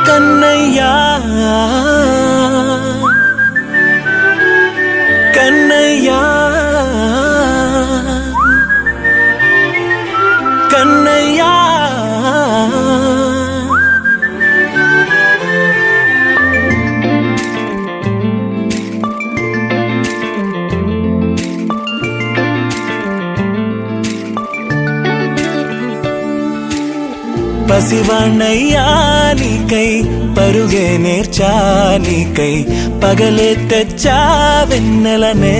కన్నయ్యా కన్నయ్యా కన్నయ్యా పసివాణ్ణయ్యా నీకై పరుగే నేర్చా నీకై పగలే తెచ్చా వెన్నెలనే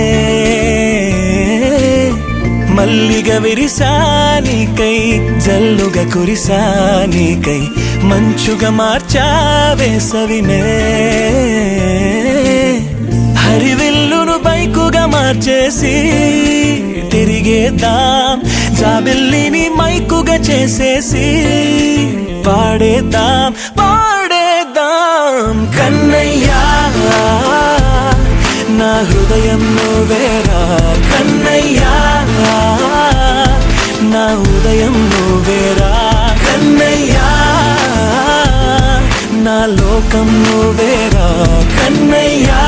మల్లిగ విరిసా నీకై జల్లుగా కురిసా నీకై మంచుగా మార్చా వేసవినే హరివిల్లును బైకుగా మార్చేసి తిరిగేద్దాం జాబిల్లిని మైకుగా చేసేసి పాడేద్దాం పాడేద్దాం కన్నయ్యా నా హృదయం నువ్వేరా కన్నయ్యా నా ఉదయం నువ్వేరా కన్నయ్యా నా లోకం నువ్వేరా కన్నయ్యా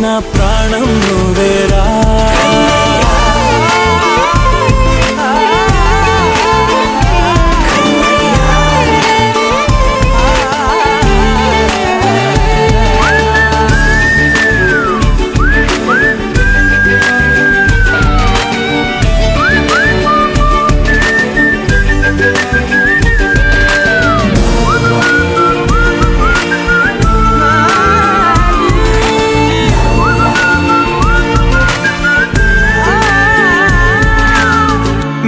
నా ప్రాణం నువ్వేరా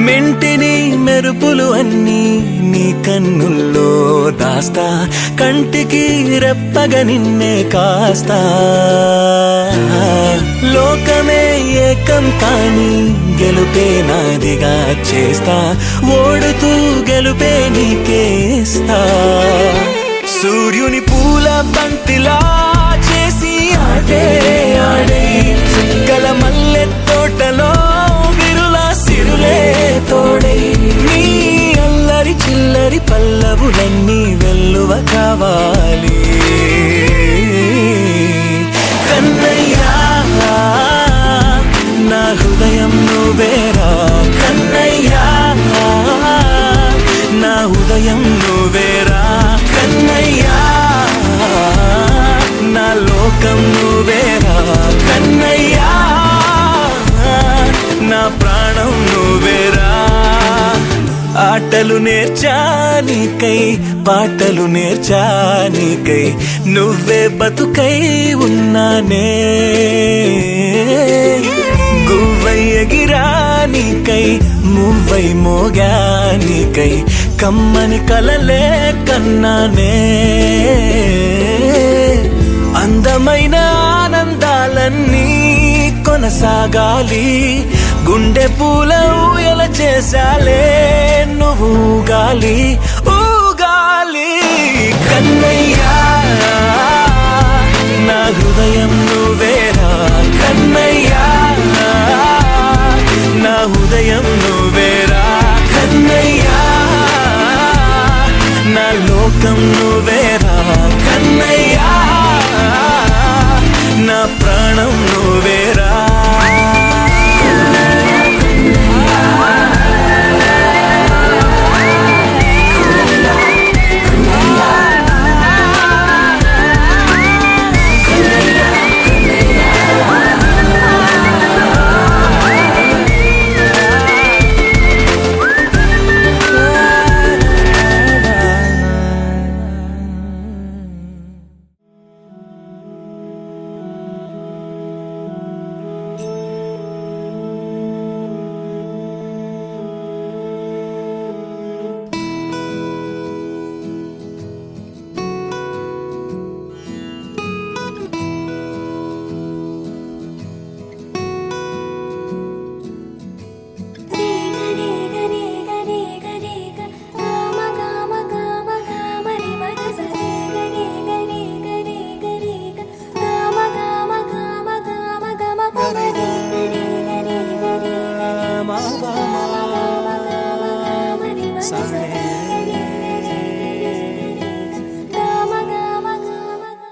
మెంటిని మెరుపులు అన్నీ నీ కన్నుల్లో దాస్తా కంటికి రెప్పగా నిన్నే కాస్తా లోకమే ఏకం కాని గెలుపే నాదిగా చేస్తా ఓడుతూ గెలుపే నీకేస్తా సూర్యుని పూల బంతిలా చేసి ఆడే ఆడే చుక్కల మల్లె తోటలో సిరులే తోడై నీ అల్లరి చిల్లరి పల్లవులన్నీ వెల్లువ కావాలి కన్నయ్యా నా హృదయం నువ్వేరా కన్నయ్యా నా ఉదయం నువ్వేరా కన్నయ్యా నా లోకం నువ్వేరా కన్నయ్యా నా ప్రాణం నువ్వేరా ఆటలు నేర్చా నీకై పాటలు నేర్చా నీకై నువ్వే బతుకై ఉన్నానే గువ్వై ఎగిరా నీకై మువ్వై మోగా నీకై కమ్మని కలలే కన్నానే అందమైన ఆనందాలన్నీ కొనసాగాలి గుండె పూల ఊయల చేసాలే నువ్వు ఊగాలి ఊగాలి కన్నయ్యా నా హృదయం నువ్వేరా కన్నయ్యా నా ఉదయం నువ్వేరా కన్నయ్యా నా లోకం నువ్వేరా కన్నయ్యా నా ప్రాణం నువ్వేరా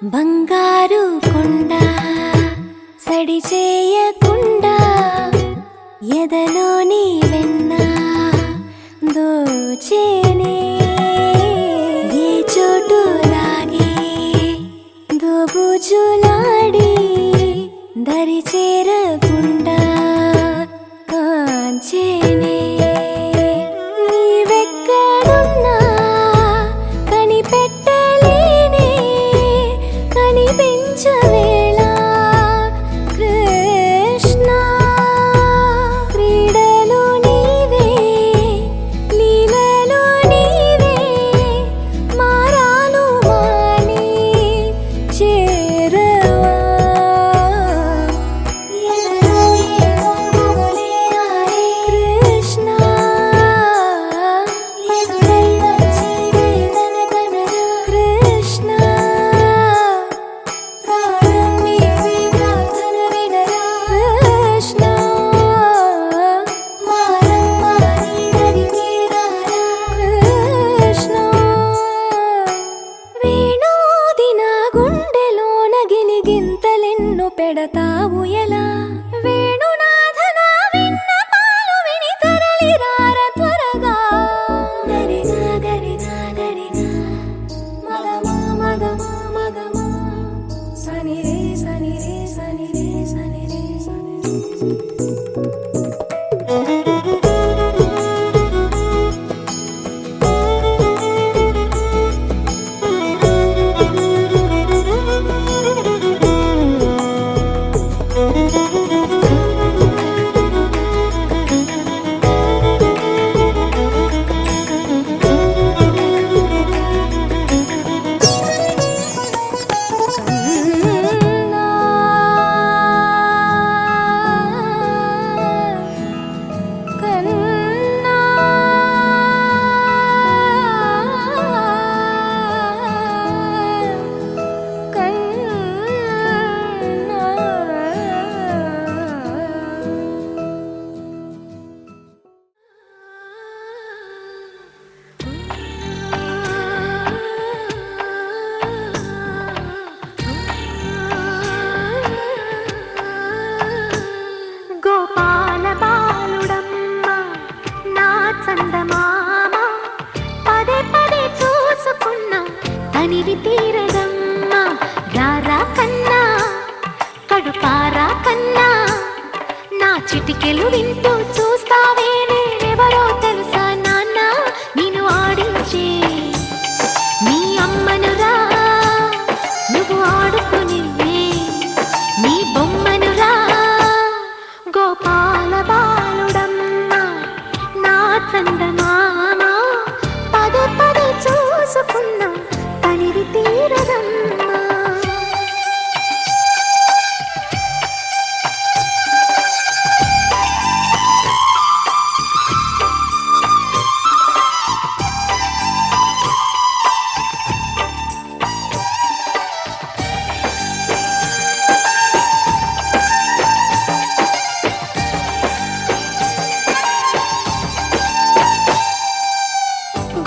బంగారు కొండ సడి చేయకుండా ఎదలోని వెన్న దోచేనే ఏ చోటు లాగే దోబుచులాడి దరి చేరకుండా కాంచేనే నీవెక్కడున్నా కనిపెట్టలేనే కనిపించవేళ కృష్ణ క్రీడలు నీవే లీలలు నీవే మారాను మాని చేరవా ఎదలో ఏదో మొదలే ఆరే కృష్ణ ఎదురై వచ్చి వేదన కనరా కృష్ణ ప్రాణం నీవే ప్రార్థన వినరా కృష్ణ మారమ్మా నీ దరికి రారా కృష్ణ వేణోది నా గుండెలోన గిలిగింతలెన్నో పెడతావు ఎలా వేణునాథ నా విన్నపాలు విని తరలి రార త్వరగా గరిగా గరిగా గరిగా మగమా మగమా మగమా సని రే సని రే సని రే సని రే సని కన్నా గోపాల బాలుడమ్మ నా చందమామ పదే పదే చూసుకున్నా తనివి తీరదమ్మ రారా కన్నా కడుపారా కన్నా నా చిటికెలు వింటూ చూస్తావే నేనెవరో తెలుసా నాన్న నేను ఆడించే నీ అమ్మనురా నువ్వు ఆడుకుని నీ బొమ్మనురా గోపాల బాలుడమ్మ నా చందమామ పదే పదే చూసుకున్నా తనివి తీరదమ్మా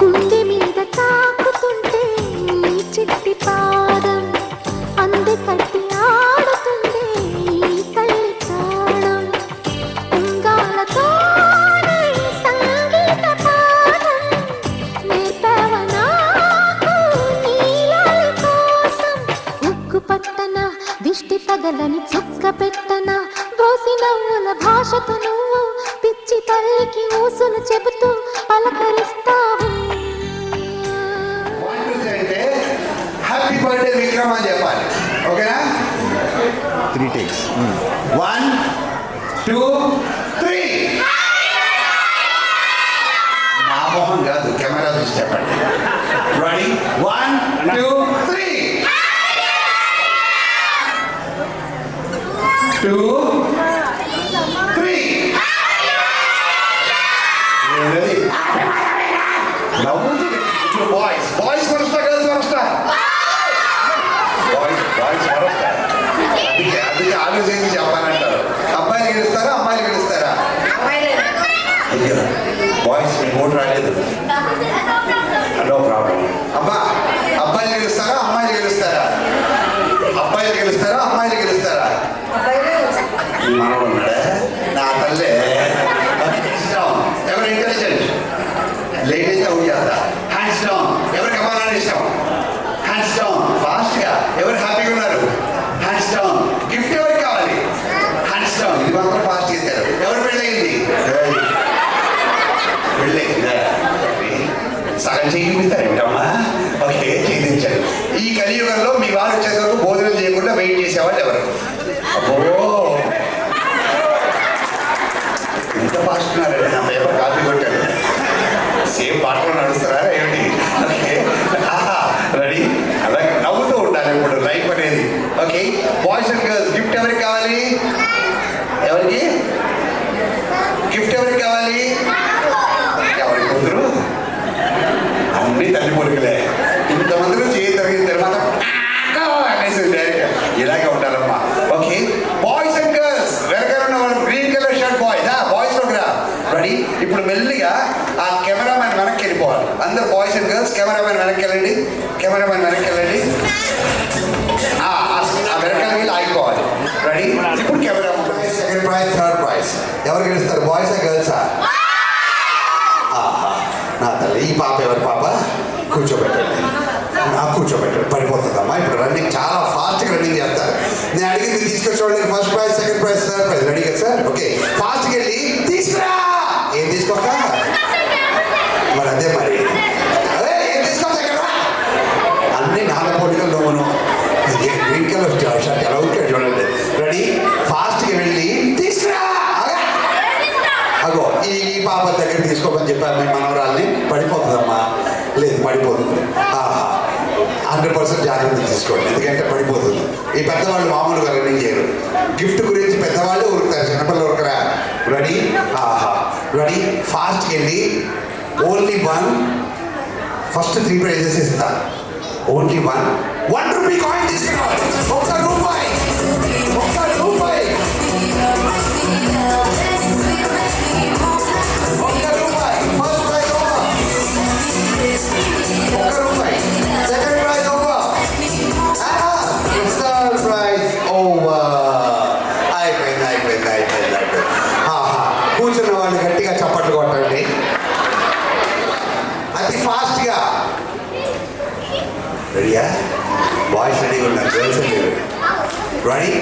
గుండె మీద తాకుతుంటే నీ చిట్టి పాదం అంది కట్టి ఆడుతుంది ఈ తల్లి ప్రాణం ఉంగాలతోనే సంగీత పాఠం నేర్పవ నాకు నీలాలి కోసం ఉక్కు పట్టన దిష్టి తగలని చుక్క పెట్టన బోసి నవ్వుల భాషతో నువ్వు పిచ్చి తల్లికి ఊసులు చెబుతూ పలకరిస్తావు హ్యాపీ బర్త్డే విక్రమ్ అని చెప్పాలి ఓకేనా 3 takes 1 2 3 నా మొహం కాదు కెమెరా చూసి చెప్పండి రెడీ 1 2 3 2 3 ready నవ్వుతుంది boys first girls first boys first అందుకే ఆలోచించి చెప్పాలంటారు అబ్బాయిలు గెలుస్తారా అమ్మాయిలు గెలుస్తారా బాయ్స్ మీ ఓటు రాలేదు నో ప్రాబ్లం అబ్బా అబ్బాయిలు గెలుస్తారా అమ్మాయిలు గెలుస్తారా అబ్బాయిలు గెలుస్తారా అమ్మాయిలు గెలుస్తారా? ఈ మనవడు ఉన్నాడే నా తల్లే. ఇష్టం ఎవరు ఇంటెలిజెంట్ లేడీస్ అవుట్ చేస్తా. హ్యాండ్స్ డౌన్ ఎవరికి అమ్మాలని ఇష్టం. హ్యాండ్స్ డౌన్ ఫాస్ట్గా ఎవరు హ్యాపీగా ఉన్నారు. హ్యాండ్స్ డౌన్ గిఫ్ట్ ఎవరికి కావాలి. హ్యాండ్స్ డౌన్ ఇది మాత్రం ఫాస్ట్ చేశారు. ఎవరు పెళ్ళయింది. పెళ్ళయిందా సగం చేయిస్తారు ఏమిటమ్మా. ఓకే చేయించారు. ఈ కలియుగంలో మీ వారు వచ్చేంత వరకు భోజనం చేయకుండా వెయిట్ చేసేవాళ్ళు ఎవరు. అబ్బో ఎంత ఫాస్ట్ ఉన్నారండి. నా పేపర్ కాపీ కొట్టాడు. సేమ్ పాటలో నడుస్తారా ఏమిటి. Okay ready. అలా నవ్వుతూ ఉండాలి ఇప్పుడు లైఫ్ అనేది. Okay boys and girls gift ఎవరికి కావాలి. ఎవరికి గిఫ్ట్ ఎవరికి కావాలి. ఎవరి కూతురు అన్ని తల్లి పొరుగులే. ఇంతమందిలో చేయి తరిగిన తర్వాత అనేసి ఇలాగే ఉంటారమ్మా. ఓకే బాయ్స్ అండ్ గర్ల్స్ వెనకాల ఉన్న వాళ్ళు green colour shirt boys boys లోకి రా. రెడీ. ఇప్పుడు మెల్లిగా ఆ కెమెరామెన్ వెనక్కి వెళ్ళిపోవాలి. అందరు బాయ్స్ అండ్ గర్ల్స్ కెమెరామెన్ వెనక్కి వెళ్ళండి. కెమెరామెన్ వెనక్కి వెళ్ళండి. ఆ వెనకాల వెళ్ళి ఆగిపోవాలి. రెడీ. ఇప్పుడు camera second prize third praise ఎవరు గెలుస్తారు. బాయ్సా గర్ల్సా. నా తల్లి ఈ పాప ఎవరి పాప. కూర్చోబెట్టండి. కూర్చోబెట్టండి పడిపోతుందమ్మా. ఇప్పుడు రన్నింగ్ చాలా ఫాస్ట్గా రన్నింగ్ చేస్తారు. నేను అడిగింది తీసుకొచ్చేవాళ్ళకి first prize second prize third prize ready కదా సార్. ఓకే ఫాస్ట్గా వెళ్ళి తీసుకురా. ఏం తీసుకోక మరి అదే మరి ఏం తీసుకోక అన్ని నాలుగు పోటీలు లోను గ్రీన్ కలర్ షర్ట్ ఎలా ఉంటాడు చూడండి. రెడీ ఫాస్ట్గా వెళ్ళి తీసుకురా. అగో ఈ పాప దగ్గర తీసుకోమని చెప్పారు మీ మనవరాల్ని. పడిపోతుందమ్మా. లేదు పడిపోతుంది. 100% జాగ్రత్త తీసుకోండి ఎందుకంటే పడిపోతుంది. ఈ పెద్దవాళ్ళు మామూలుగా రన్నింగ్ చేయరు. గిఫ్ట్ గురించి పెద్దవాళ్ళు ఉరుకుతారు చిన్నపిల్లలు ఉరకరా. రెడీ రెడీ ఫాస్ట్కి వెళ్ళి ఓన్లీ వన్ ఫస్ట్ 3 ప్రైజెస్ ఇస్తా. ఓన్లీ వన్ రూపీ కాయిన్ తీసుకురావాలి. ఒక్క రూపాయి second prize over. Third prize over. అయిపోయింది. కూర్చున్న వాళ్ళు గట్టిగా చప్పట్లు కొట్టండి అతి ఫాస్ట్గా. రెడీయా. బాయ్స్ రెడీగా ఉన్నారు. Girls ready.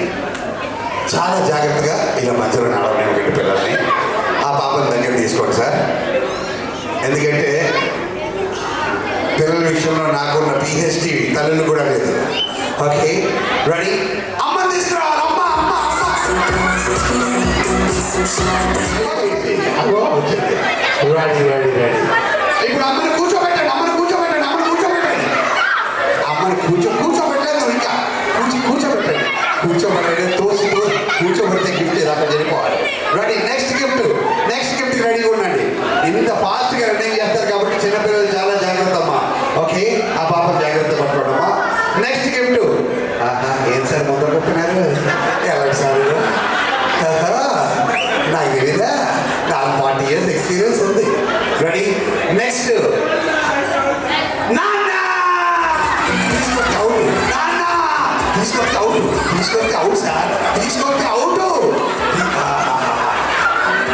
చాలా జాగ్రత్తగా ఇలా మధ్యలో నడవలేము పిల్లల్ని. ఆ పాపని దగ్గర తీసుకోండి సార్. ఎందుకంటే పిల్లల విషయంలో నాకున్న పిహెచ్డి తల్లులు కూడా లేదు. Okay ready. అమ్మ తీసుకురావాలి. రెడీ. ఇప్పుడు అమ్మని కూర్చోబెట్టండి. కూర్చోబెట్టలేదు ఇంకా కూర్చోబెట్టండి. కూర్చోబెడితే గిఫ్ట్ దాకా జరిగిపోవాలి. రెడీ. నెక్స్ట్ గిఫ్ట్ రెడీగా ఉండండి. ఇంత ఫాస్ట్గా రన్నింగ్ చేస్తారు కాబట్టి చిన్నపిల్లలు చాలా జాగ్రత్త అమ్మా. ఓకే ఆ పాప జాగ్రత్త పట్టుకోండమ్మా. Next gift. ఏం సార్ మొదలు పెట్టినారు. ఎవరి సార్ నాకు తెలీదా. నాకు 40 years ఎక్స్పీరియన్స్ ఉంది. రెడీ. నెక్స్ట్ తీసుకొస్తే అవుట్ సార్. తీసుకొస్తే అవుట్.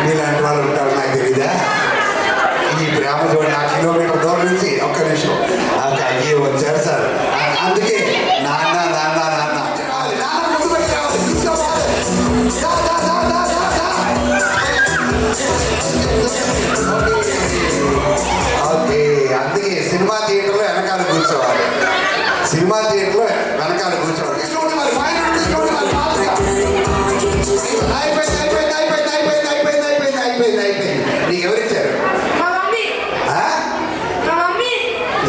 మీలాంటి వాళ్ళు ఉంటారు నాకు తెలీదా. ఈ ప్రేమ చూడండి 1 కిలోమీటర్ దూరం నుంచి ఒక్క నిమిషం అయ్యే వచ్చారు సార్. అందుకే నాన్న ముందు పెట్టి రావాలి. ఓకే అందుకే సినిమా థియేటర్లో వెనకాల కూర్చోవాలి. మరి ఫైనల్ తీసుకోండి. అయిపోయింది. నీకు ఎవరిచ్చారు.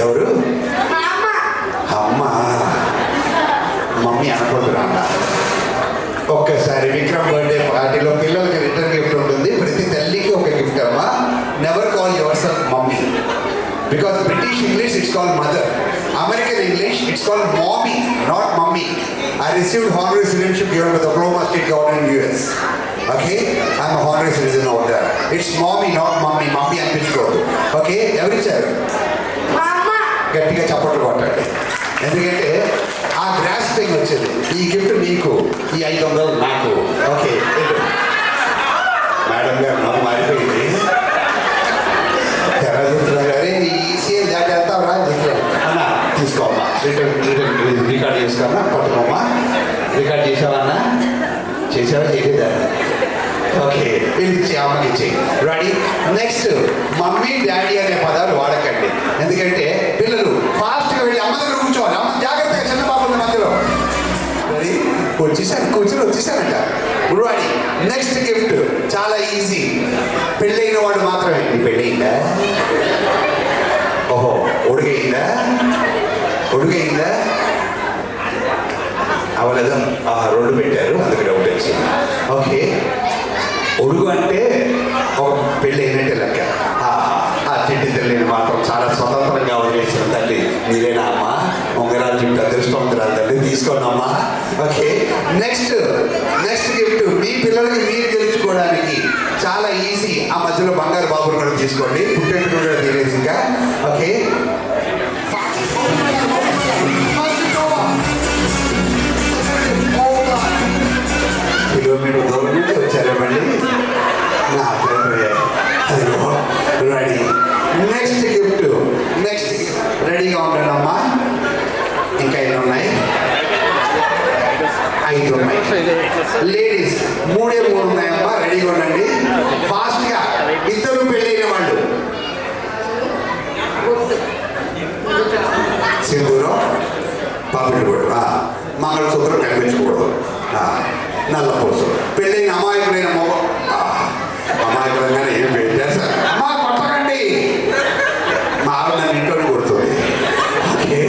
ఎవరు. అమ్మ మమ్మీ అనుకుంటున్నా. ఒక్కసారి విక్రమ్ బర్త్డే పార్టీలో పిల్లలకి రిటర్న్ గిఫ్ట్ ఉంటుంది. ప్రతి తల్లికి ఒక గిఫ్ట్ అమ్మా. Never call your self mummy because British English it's called mother. American English it's called mommy not mummy. I received honorary citizenship given by the Oklahoma State government in US. Okay I'm a honorary citizen over there. It's mommy not mummy. Mummy అనిపించుకోవద్దు. Okay ఎవరి ఇచ్చారు. గట్టిగా చప్పట్లు కొట్టండి ఎందుకంటే ఆ gross casting వచ్చింది. ఈ గిఫ్ట్ నీకు, ఈ 500 నాకు. ఓకే మేడం గారు నాకు మారిపోయింది. గారే ఈ సీన్ దాటి వెళ్తాం రా అన్న తీసుకోమ్మా. రికార్డ్ చేసుకోమ్మా, పట్టుకోమ్మా. రికార్డ్ చేసావన్నా? చేసావా? చేయలేదా? ఓకే వీళ్ళు ఇచ్చి అమ్మకి ఇచ్చి. రెడీ? నెక్స్ట్ మమ్మీ డాడీ అనే పదాలు వాడకండి, ఎందుకంటే పిల్లలు ఫాస్ట్గా వెళ్ళి అమ్మ దగ్గర కూర్చోవాలి. అమ్మ జాగ్రత్తగా చిన్న పాపల మధ్యలో. రెడీ? వచ్చేసానంట. రెడీ? నెక్స్ట్ గిఫ్ట్ చాలా ఈజీ. పెళ్ళైన వాడు మాత్రమే. నీ పెళ్ళయిందా? ఓహో ఉడుగైందా? అవలేదా? 2 పెట్టారు, అందుకు డౌట్ వచ్చింది. ఓకే ఉడుగు అంటే ఒక పెళ్ళి అయినట్టే లెక్క. ఆ చెట్టు తల్లిని మాత్రం చాలా స్వతంత్రంగా వదిలేసిన తల్లి మీరేనా అమ్మా? ఉంగరాలు చుట్టూ అదృష్టవంతురాలు తల్లి, తీసుకోండి అమ్మా. ఓకే నెక్స్ట్ గిఫ్ట్ మీ పిల్లలకి మీరు గెలుచుకోవడానికి చాలా ఈజీ. ఆ మధ్యలో బంగారు బాబుని కూడా తీసుకోండి, పుట్టెట్టు కూడా తీరేది ఇంకా. ఓకే కిలోమీటర్ దూరం నుండి వచ్చారు మళ్ళీ. నా రెడీ? నెక్స్ట్ గిఫ్ట్ రెడీగా ఉండండి అమ్మా. ఇంకా 5 ఉన్నాయి. లేడీస్ 3 ఉన్నాయమ్మా. రెడీగా ఉండండి ఫాస్ట్గా. ఇద్దరు పెళ్ళైన వాళ్ళు సింధూరం పాపిడి మంగళసూత్రం కనిపించకూడదు. నల్ల పూసు. పెళ్ళైన అమాయకులైన అమాయకులంగానే ఏం పెట్టారు సార్? అమ్మా కొట్టకండి, మా ఆవిడ నన్ను ఇంట్లో కొడుతుంది. ఓకే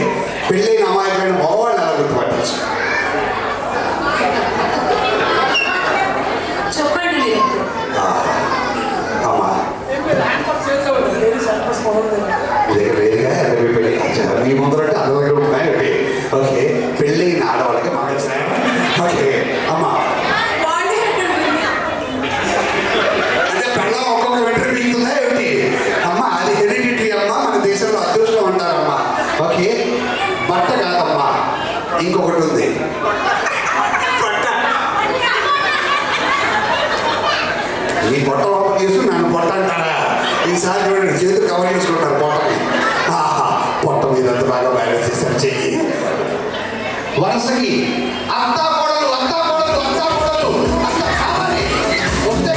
పెళ్ళైన అమాయకులైన మగవాళ్ళు అలా గుర్తుపట్టచ్చు. చెప్పండి అమ్మా వేరుగా పెళ్ళి మీ ముందరంటే అందరి దగ్గర ఉన్నాయి. ఓకే పెళ్ళైన ఆడవాళ్ళకి మంగళ సాయం. ఓకే అమ్మా అంటే పెళ్ళం ఒక్కొక్క వెంటనే మిగుతుందా ఏమిటి? అమ్మ అది హెరిడిటరీ అమ్మా, మన దేశంలో అదృష్టం అంటారమ్మా. ఓకే బట్ట కాదమ్మా, ఇంకొకటి ఉంది. ఈ బొట్ట లోపల చేసి నన్ను బొట్ట అంటారా? ఈసారి చూడండి చేతులు కవర్ చేసుకుంటారు పొట్టని. పొట్ట మీద అంత బాగా బ్యాలెన్స్ చేశారు చెయ్యి. వరుసకి అంతా కూడలు అంతా కావాలి. వస్తే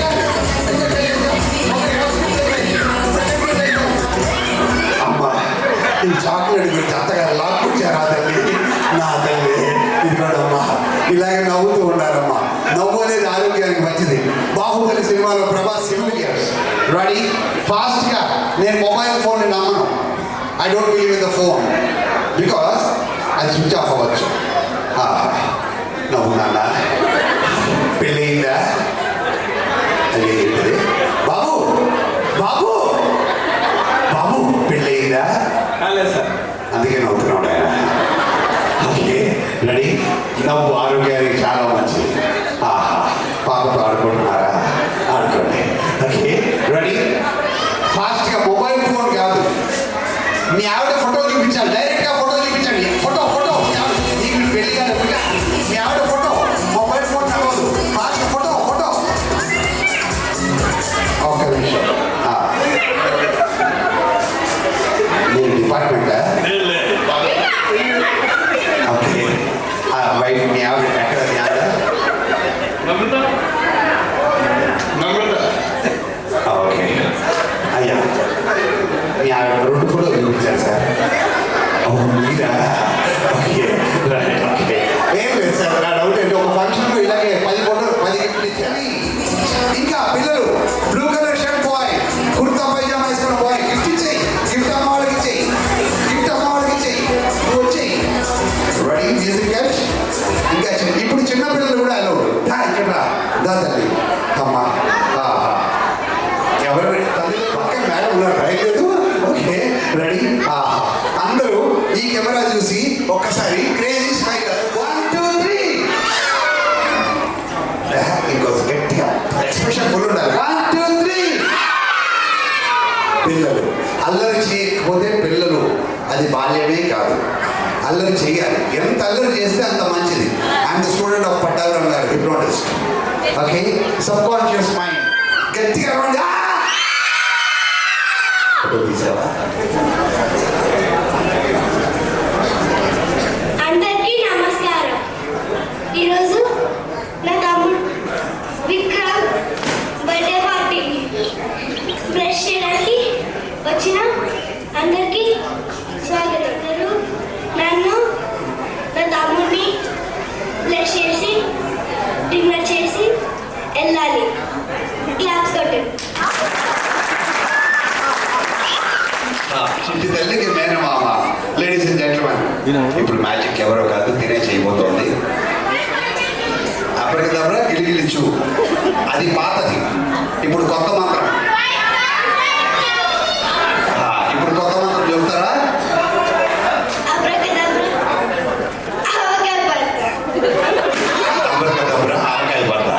అమ్మా ఈ చాక్లెట్ గురించి అత్తగారు లాక్కొచ్చారు. ఆ తల్లి నా తల్లి ఇదిగోడమ్మా. ఇలాగే నవ్వుతూ ఉండాలమ్మా. నవ్వు అనేది ఆరోగ్యానికి మంచిది. బాహుబలి సినిమాలో ప్రభాస్ సిమిలియర్స్. రెడీ? ఫాస్ట్గా. నేను మొబైల్ ఫోన్ నమ్మను. I don't believe in the phone because అది స్విచ్ ఆఫ్ అవ్వచ్చు. నవ్వు నాన్న. పెళ్ళయిందా? అది ఏంటిది? బాబు పెళ్ళయిందా? అందుకే నవ్వుతున్నాడు ఆయన. Okay ready? నవ్వు ఆరోగ్యానికి చాలా మంచిది. పాపతో ఆడుకుంటున్నారా? ఆడుకోండి. Okay ready? ఫాస్ట్గా. మొబైల్ ఫోన్ కాదు, మీ ఆవిడ ఫోటో చూపించాలి. డైరెక్ట్గా ఫోటో చూపించండి. ఫోటో నీకు పెళ్ళి కాదు, మీ ఆవిడ ఫోటో. మొబైల్ ఫోన్ అవ్వదు. Fast photo. ఒక్క నిమిషం. నేను డిపార్ట్మెంటా? ఓకే వైఫ్ మీ ఆవిడ ఎక్కడ? మీ ఆవిడ ఓకే అయ్యా మీ ఆవిడ 2 ఫోటోలు చూపించారు సార్. మీరా? Okay right. ఓకే ఏం లేదు సార్, నా డౌట్ ఏంటి, ఒక ఫంక్షన్లో ఇలాగే 10 ఫోటోలు 10 గిఫ్ట్లు ఇచ్చాను. ఇంకా పిల్లలు blue colour shirt boy, kurta pyjama వేసుకున్న బాయ్ గిఫ్ట్ ఇచ్చేయి. గిఫ్ట్ అమ్మ వాళ్ళకి ఇచ్చేయి. నువ్వు వచ్చేయి. రెడీ? Music catch. ఇంకా ఇప్పుడు చిన్న పిల్లలు కూడా అలౌడ్. ఇక్కడ దా తల్లి అమ్మా. ఎవరు తల్లి పక్కన మేడం ఉన్నారు, రాయలేదు. Okay ready? అందరూ ఈ కెమెరా చూసి ఒక్కసారి క్రేజీ స్మైల్. 1 2 3. ఇంకోసం గట్టిగా ఎక్స్ప్రెషన్ ఫుల్ ఉండాలి. 1 2 3. పిల్లలు అల్లరి చేయకపోతే పిల్లలు అది బాల్యమే కాదు. అల్లరి చేయాలి. ఎంత అల్లరి చేస్తే అంత మంచిది. I'm the student of Pattabhiram garu, hypnotist. Okay, subconscious mind గట్టిగా అరవండి. ఫోటో తీసావా? అందరికీ నమస్కారం. ఈరోజు నా తమ్ముడు విక్రమ్ బర్త్డే పార్టీ బ్రష్ చేయడానికి వచ్చిన అందరికీ స్వాగతం. నన్ను నా తమ్ముడిని బ్రష్ చేసి డిన్నర్ చేసి వెళ్ళాలి. క్లాప్స్ కొట్టు. చిట్టి తల్లికి మేనమామ. లేడీస్ అండ్ జెంట్మెన్, ఇప్పుడు మ్యాజిక్ ఎవరో కాదు, తినే చేయబోతోంది. అప్పటికదప్పుడు గిలిగిలిచ్చు, అది పాతది. ఇప్పుడు కొత్త మంత్రం. ఇప్పుడు కొత్త మంత్రం చెప్తారా? అప్పటికదప్పుడు ఆవకాయ పడతా.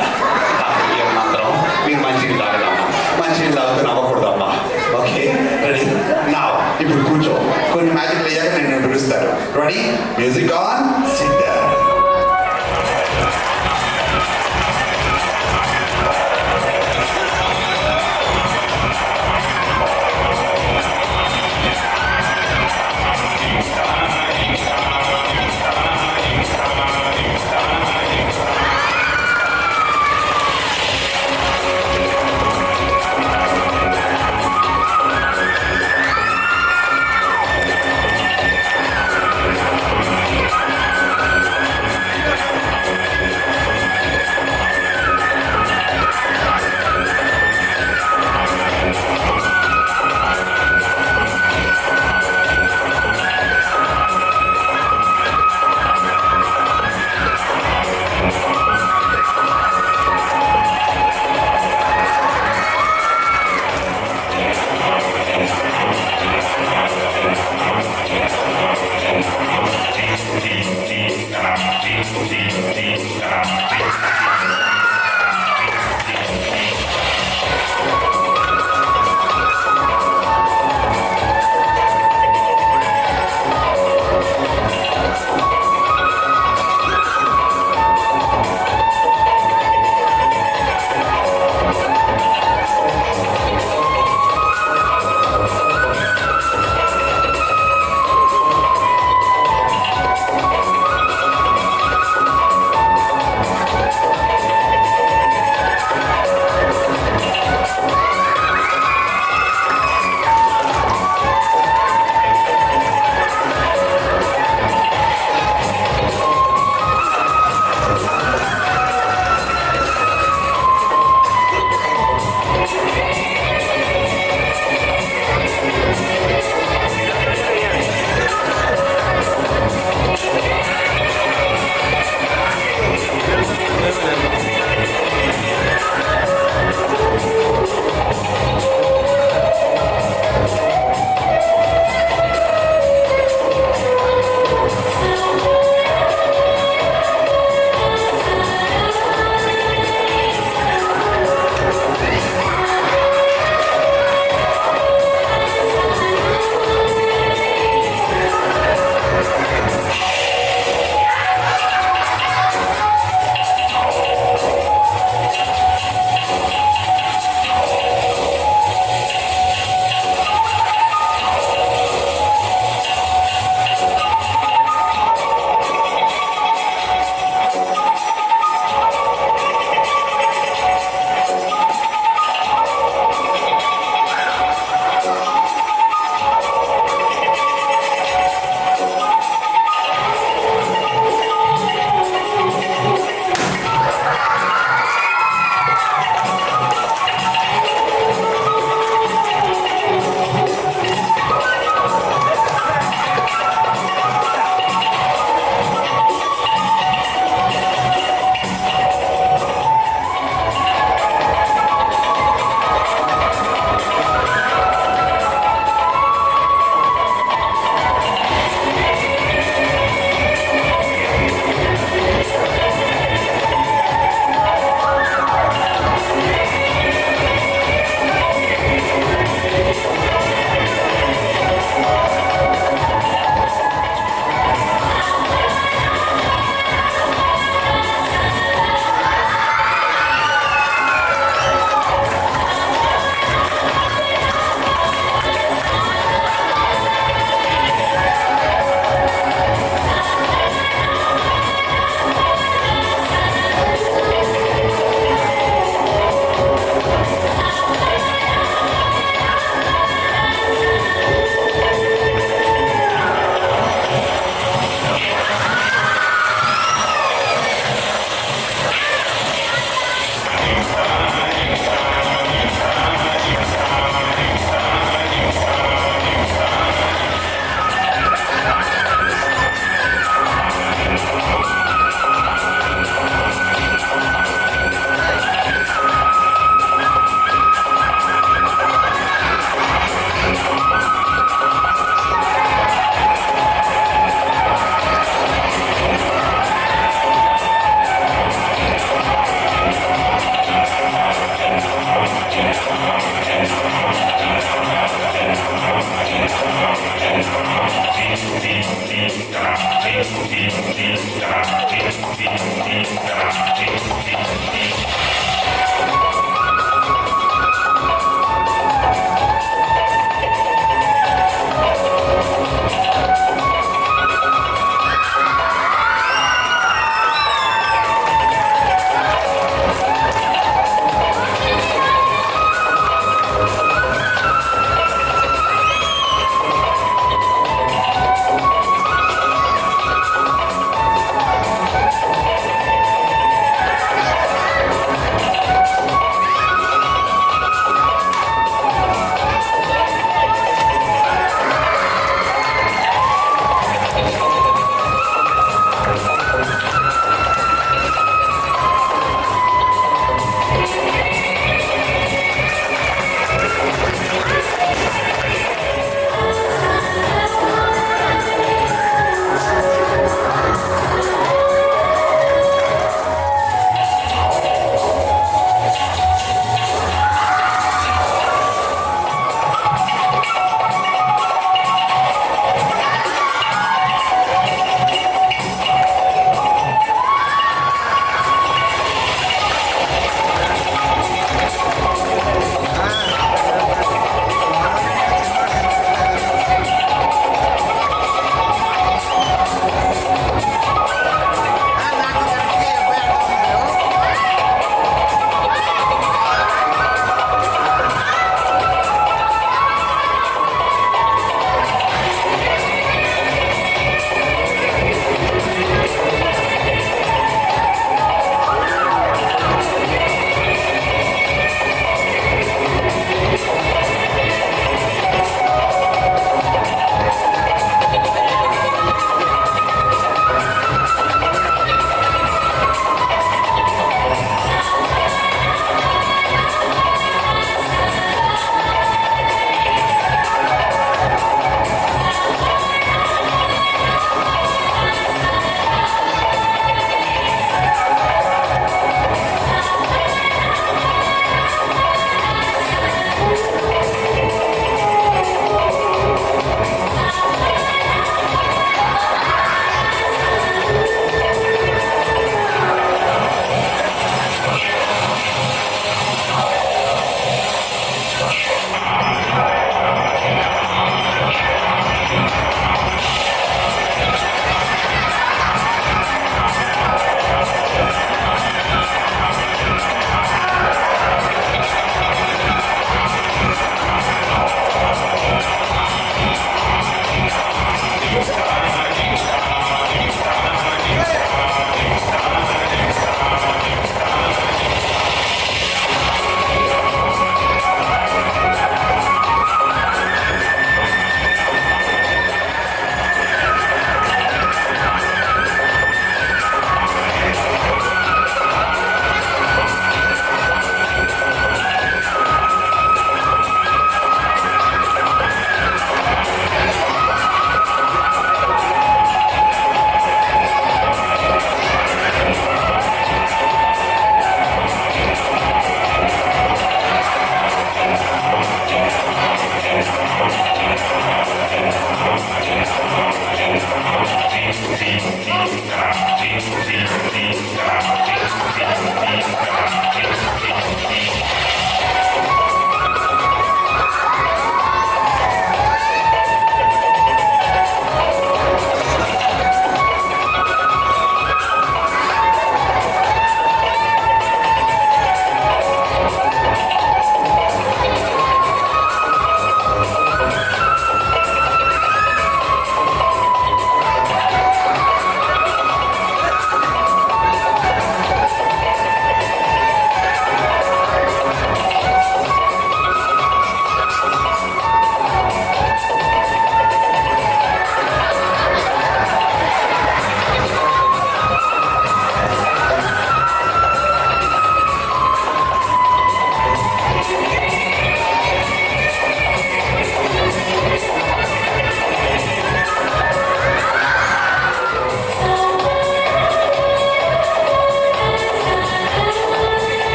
ఏం మంత్రం? మీరు మంచిని తాగదమ్మా, మంచిని తాగుతూ నవ్వకూడదమ్మా. ఓకే, రెడీ నా. ఇప్పుడు కూర్చో, కొన్ని మ్యాజిక్లు అయ్యాక నేను పిలుస్తాను. Ready, music on, SIT down.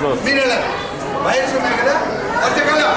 మీరు వెళ్ళారు వైర్స్ ఉన్నాయి కదా వర్షకాలం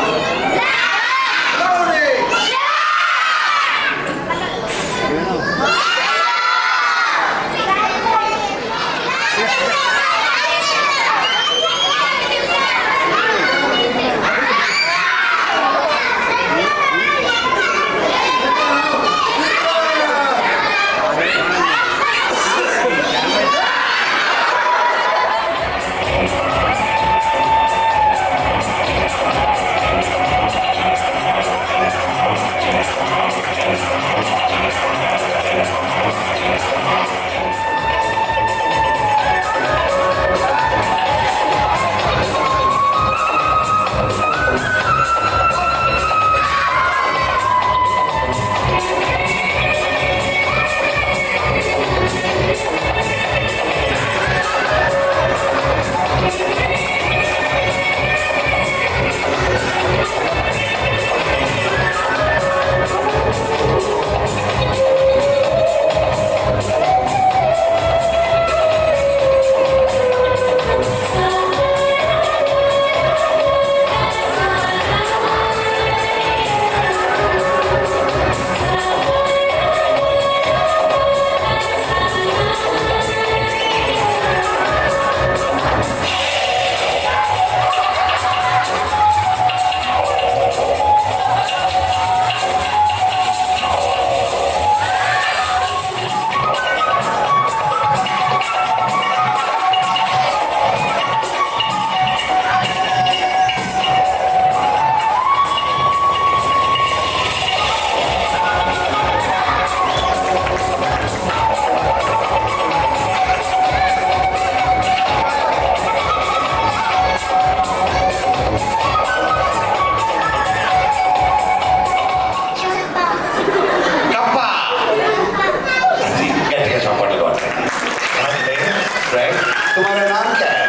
तुम्हारा नाम क्या है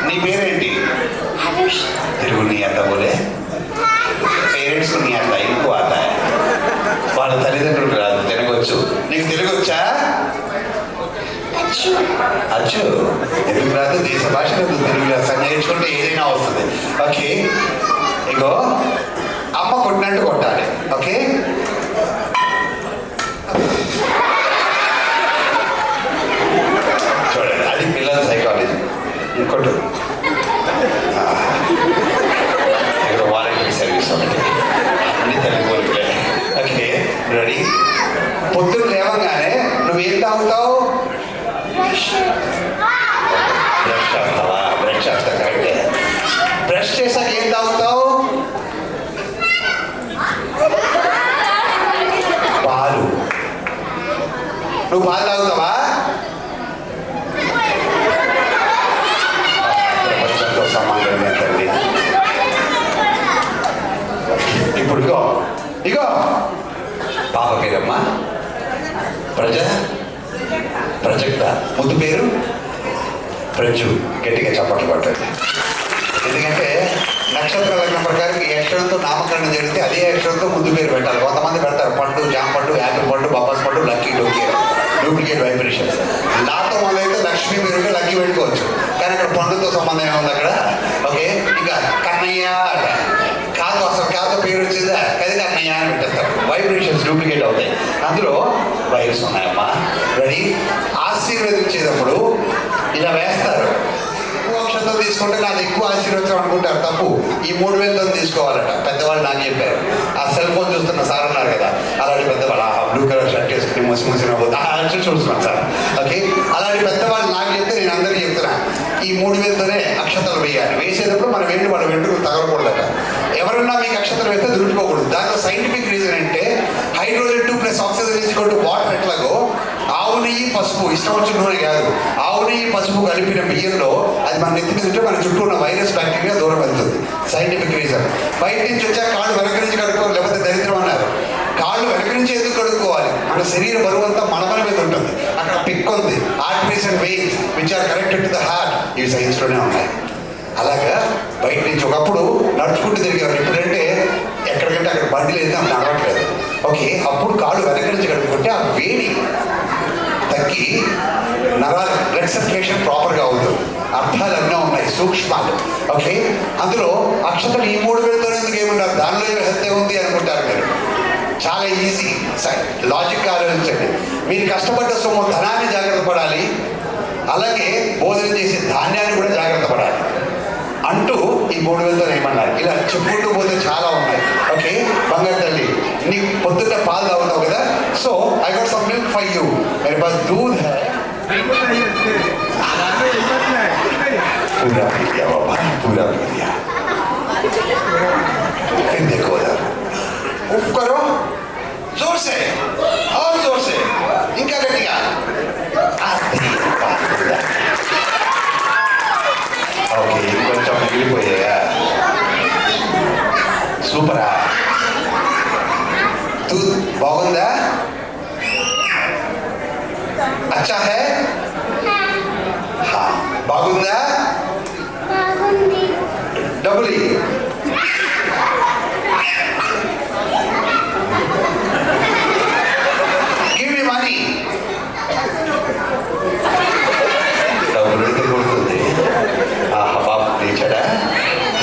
नी పేరేంటి తెలుగు నీ आता बोले పేరెంట్స్ నీ आता इनको आता है వాళ్ళ తల్లిదండ్రులకు రాదు తెలుగొచ్చు నీకు తెలుగు వచ్చా అచ్చు తెలుగు రాదు దేశ భాష తెలుగు రాదు నేర్చుకుంటే ఏదైనా వస్తుంది ఓకే ఇగో అమ్మ కొట్టినట్టు కొట్టాలి ఓకే చూడండి అది పిల్లల సైకాలజీ ఇంకోటి ఇక్కడ వాలంటరీ సర్వీస్ ఒకటి అన్ని తల్లిపోలే ఓకే రెడీ పొద్దున్న లేవగానే నువ్వేం తాగుతావు బ్రష్ చేస్తావా బ్రష్ చేస్తా కరెక్టే బ్రష్ చేసాక ఏం తాగుతావు పాలు నువ్వు పాలు తాగుతావా ప్రపంచంతో సంబంధం ఏంటండి ఇప్పుడు ఇగో పాప పేరమ్మా ప్రజెక్ట ముద్దు పేరు ప్రజు గట్టిగా చప్పట్లు పట్టండి ఎందుకంటే నక్షత్ర లగ్నం ప్రకారం ఈ అక్షరంతో నామకరణం జరిగితే అదే అక్షరంతో ముందు పేరు పెట్టాలి కొంతమంది పెడతారు పండు జామ పండు యాపిల్ పండు బొబ్బాస్ పండు లక్కీ డూప్లికేట్ వైబ్రేషన్స్ నాతో మొదలైతే లక్ష్మీ పేరుకి లక్కీ పెట్టుకోవచ్చు కానీ అక్కడ పండుతో సంబంధం ఏముంది అక్కడ ఓకే ఇంకా కన్నయ్య అంట కాదు అసలు కాదు పేరు వచ్చిందా అది కన్నయ్య అని పెట్టేస్తారు వైబ్రేషన్స్ డూప్లికేట్ అవుతాయి అందులో వైరస్ ఉన్నాయమ్మా రెడీ ఆశీర్వదించేటప్పుడు ఇలా వేస్తారు అక్షంతో తీసుకుంటే నాకు ఎక్కువ ఆశీర్వచనం అనుకుంటారు తప్పు ఈ 3,000తో తీసుకోవాలట పెద్దవాళ్ళు నాకు చెప్పారు ఆ సెల్ ఫోన్ చూస్తున్న సార్ ఉన్నారు కదా అలాంటి పెద్దవాళ్ళు బ్లూ కలర్ షర్ట్ వేసుకుని మూసిన చూస్తున్నాను సార్ ఓకే అలాంటి పెద్దవాళ్ళు నాకు చెప్తే నేను అందరికీ చెప్తున్నా ఈ 3,000తోనే అక్షతలు వేయాలి వేసేటప్పుడు మన వెండి వాళ్ళ వెంట్రుకలు తగలకూడదట ఎవరన్నా మీకు అక్షతలు వేస్తే దురుచుకోకూడదు దాంట్లో సైంటిఫిక్ రీజన్ అంటే హైడ్రోజన్ 2 + ఆక్సిజన్ వాటర్ ఎట్లాగో ఆవు నెయ్యి పసుపు ఇష్టం వచ్చిన నూనె కాదు ఆవు నెయ్యి పసుపు కలిపిన బియ్యంలో అది మన నెత్తి మీద ఉంటే మన చుట్టూ ఉన్న వైరస్ బ్యాక్టీరియా దూరం వెళ్తుంది సైంటిఫిక్ రీజన్ బయట నుంచి వచ్చా కాళ్ళు వెనక నుంచి కడుక్కోవాలి లేకపోతే దరిద్రం అన్నారు కాళ్ళు వెనక నుంచి ఎందుకు కడుక్కోవాలి మన శరీర బరువు అంతా మనమల మీద ఉంటుంది అక్కడ పిక్ ఉంది arteries and veins which are connected to the heart ఇవి సైన్స్లోనే ఉన్నాయి అలాగా బయట నుంచి ఒకప్పుడు నడుచుకుంటూ తిరిగారు ఇప్పుడంటే ఎక్కడికంటే అక్కడ బండిలు అయితే అప్పుడు నడవట్లేదు ఓకే అప్పుడు కాళ్ళు వెనక నుంచి కడుక్కుంటే ఆ వేడి తగ్గి నరాలు బ్లడ్ సర్క్యులేషన్ ప్రాపర్గా అవుతుంది అర్థాలు అన్నీ ఉన్నాయి సూక్ష్మాలు. ఓకే, అందులో అక్షతలు ఈ 3 వేలతో ఎందుకు ఏముంటారు, దానిలో హెల్త్ ఉంది అనుకుంటారు మీరు. చాలా ఈజీ, లాజిక్ ఆలోచించండి. మీరు కష్టపడ్డ సొమ్ము ధనాన్ని జాగ్రత్త పడాలి, అలాగే భోజనం చేసే ధాన్యాన్ని కూడా జాగ్రత్త పడాలి అంటూ ఈ 3 వేలతో ఏమన్నారు. ఇలా చెప్పుకుంటూ పోతే చాలా ఉన్నాయి. ఓకే, బంగారు తల్లి నీకు పొద్దున్న పాలు తాగుతావు కదా, so I got some milk for you. मेरे पास दूध है, पूरा पी लिया बाबा, पूरा पी लिया. फिर देखो उधर, उफ करो जोर से, और जोर से, इनका गटिया ఓకే, కొంచెం మిగిలిపోయా. సూపరా, दूध బాగుందా, अच्छा है, हाँ బాగుందా, బాగుంది. Double give me money. డబ్బులు అడిగితే కొడుతుంది. ఆహా, బాబు లేచాడా?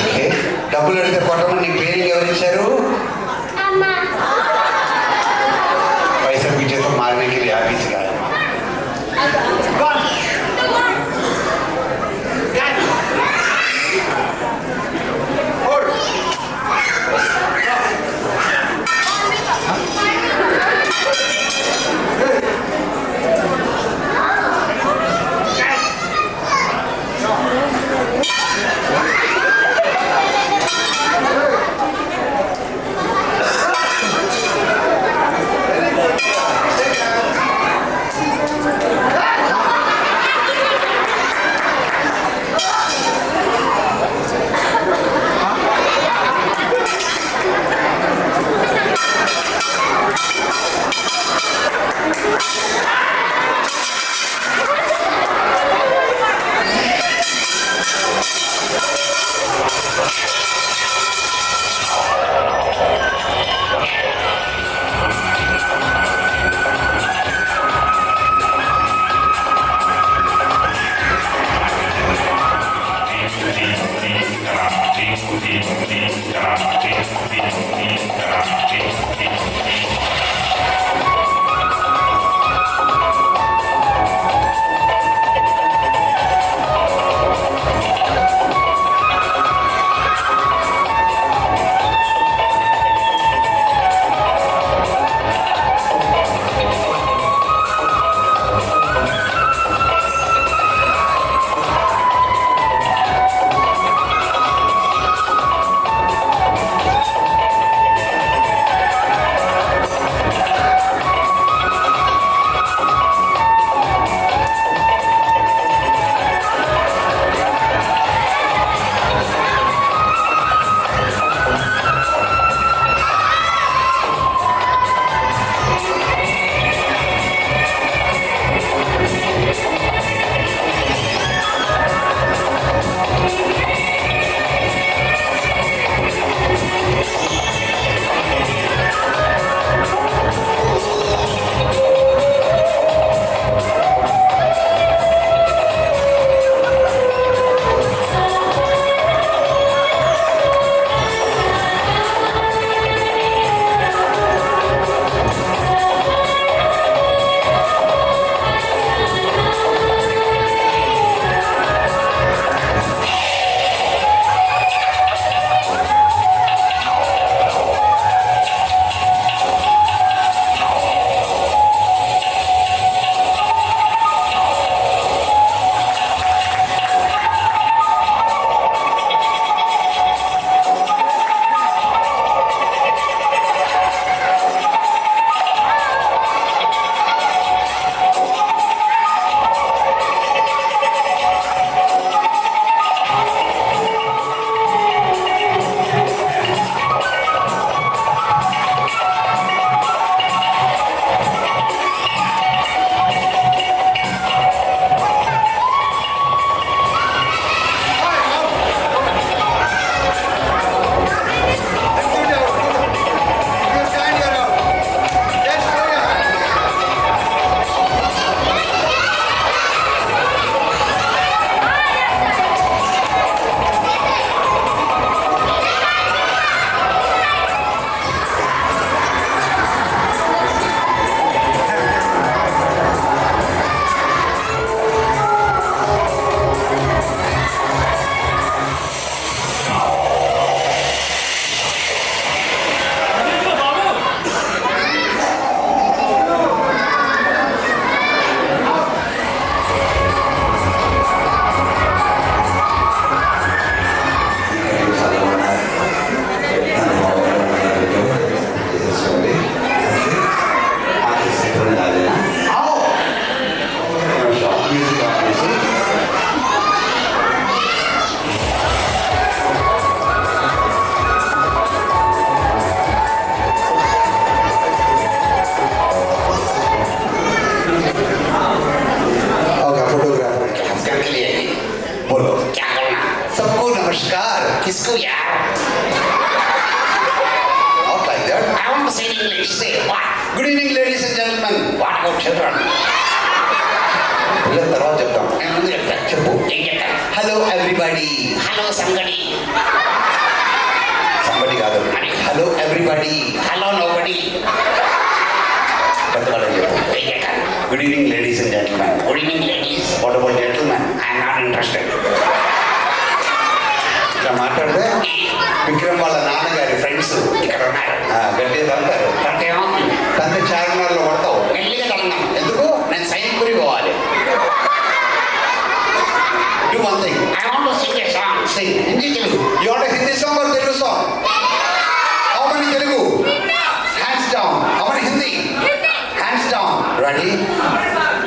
ఓకే, డబ్బులు అడిగితే కొట్టమని నీకు ట్రైనింగ్ ఎవరు ఇచ్చారు? అమ్మా. पैसा पीछे तो मारने के लिए आप ही सिखाया. किसको यार? Not like that. I want to say in English. Say what? Good evening, ladies and gentlemen. What about children? పిల్లల తర్వాత చెప్తాం. నేను ముందు చెప్తా. చెప్పు. ఏం చెప్తా? Hello everybody. హలో సంగడి. సంబడి కాదు. Hello everybody. Hello nobody. పెద్దవాళ్ళని చెప్పు. ఏం చెప్తా? Good evening ladies and gentlemen. Good evening ladies. What about gentlemen? I'm not interested. ఇట్లా మాట్లాడితే విక్రమ్ వాళ్ళ నాన్నగారి ఫ్రెండ్స్ ఇక్కడ ఉన్నారు. గట్టిగా అంటారు. అంటే ఏమవుతుంది? తండ్రి చార్మినార్లో పడతావు. మెల్లిగా తరంగం. ఎందుకు? నేను సైన్పురి పోవాలి. Do one thing. I want to sing a song. Sing. Hindi Telugu. You want a Hindi song or Telugu song? How many Telugu? Hands down. How many Hindi? Hands down. Ready?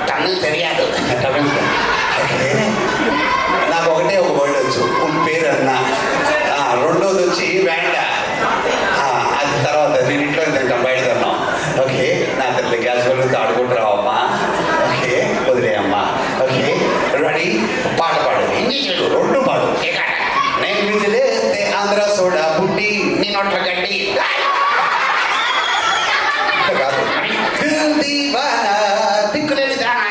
Tamil తెలియదు. తమిళ్. Okay. నాకు ఒకటే ఒక వర్డ్ వచ్చు. ఉన్ పేరు అన్న. రెండోది వచ్చి వేండ. అది తర్వాత నేను ఇంట్లో తింటాను బయట తిన్నాం. ఓకే నా తల్లి గ్యాస్ వెళ్ళి ఆడుకుంటున్నావమ్మా. ఓకే వదిలేయమ్మా. Okay ready? పాట పాడు. హిందీ తెలుగు. రెండు పాడు. ఏ కాట? నేను విజిలేస్తే ఆంధ్ర సోడా పుట్టి. నీ నోట్ల గడ్డి. ఇట్లా కాదు. దిల్ దీవానా దిక్కులేని దానా.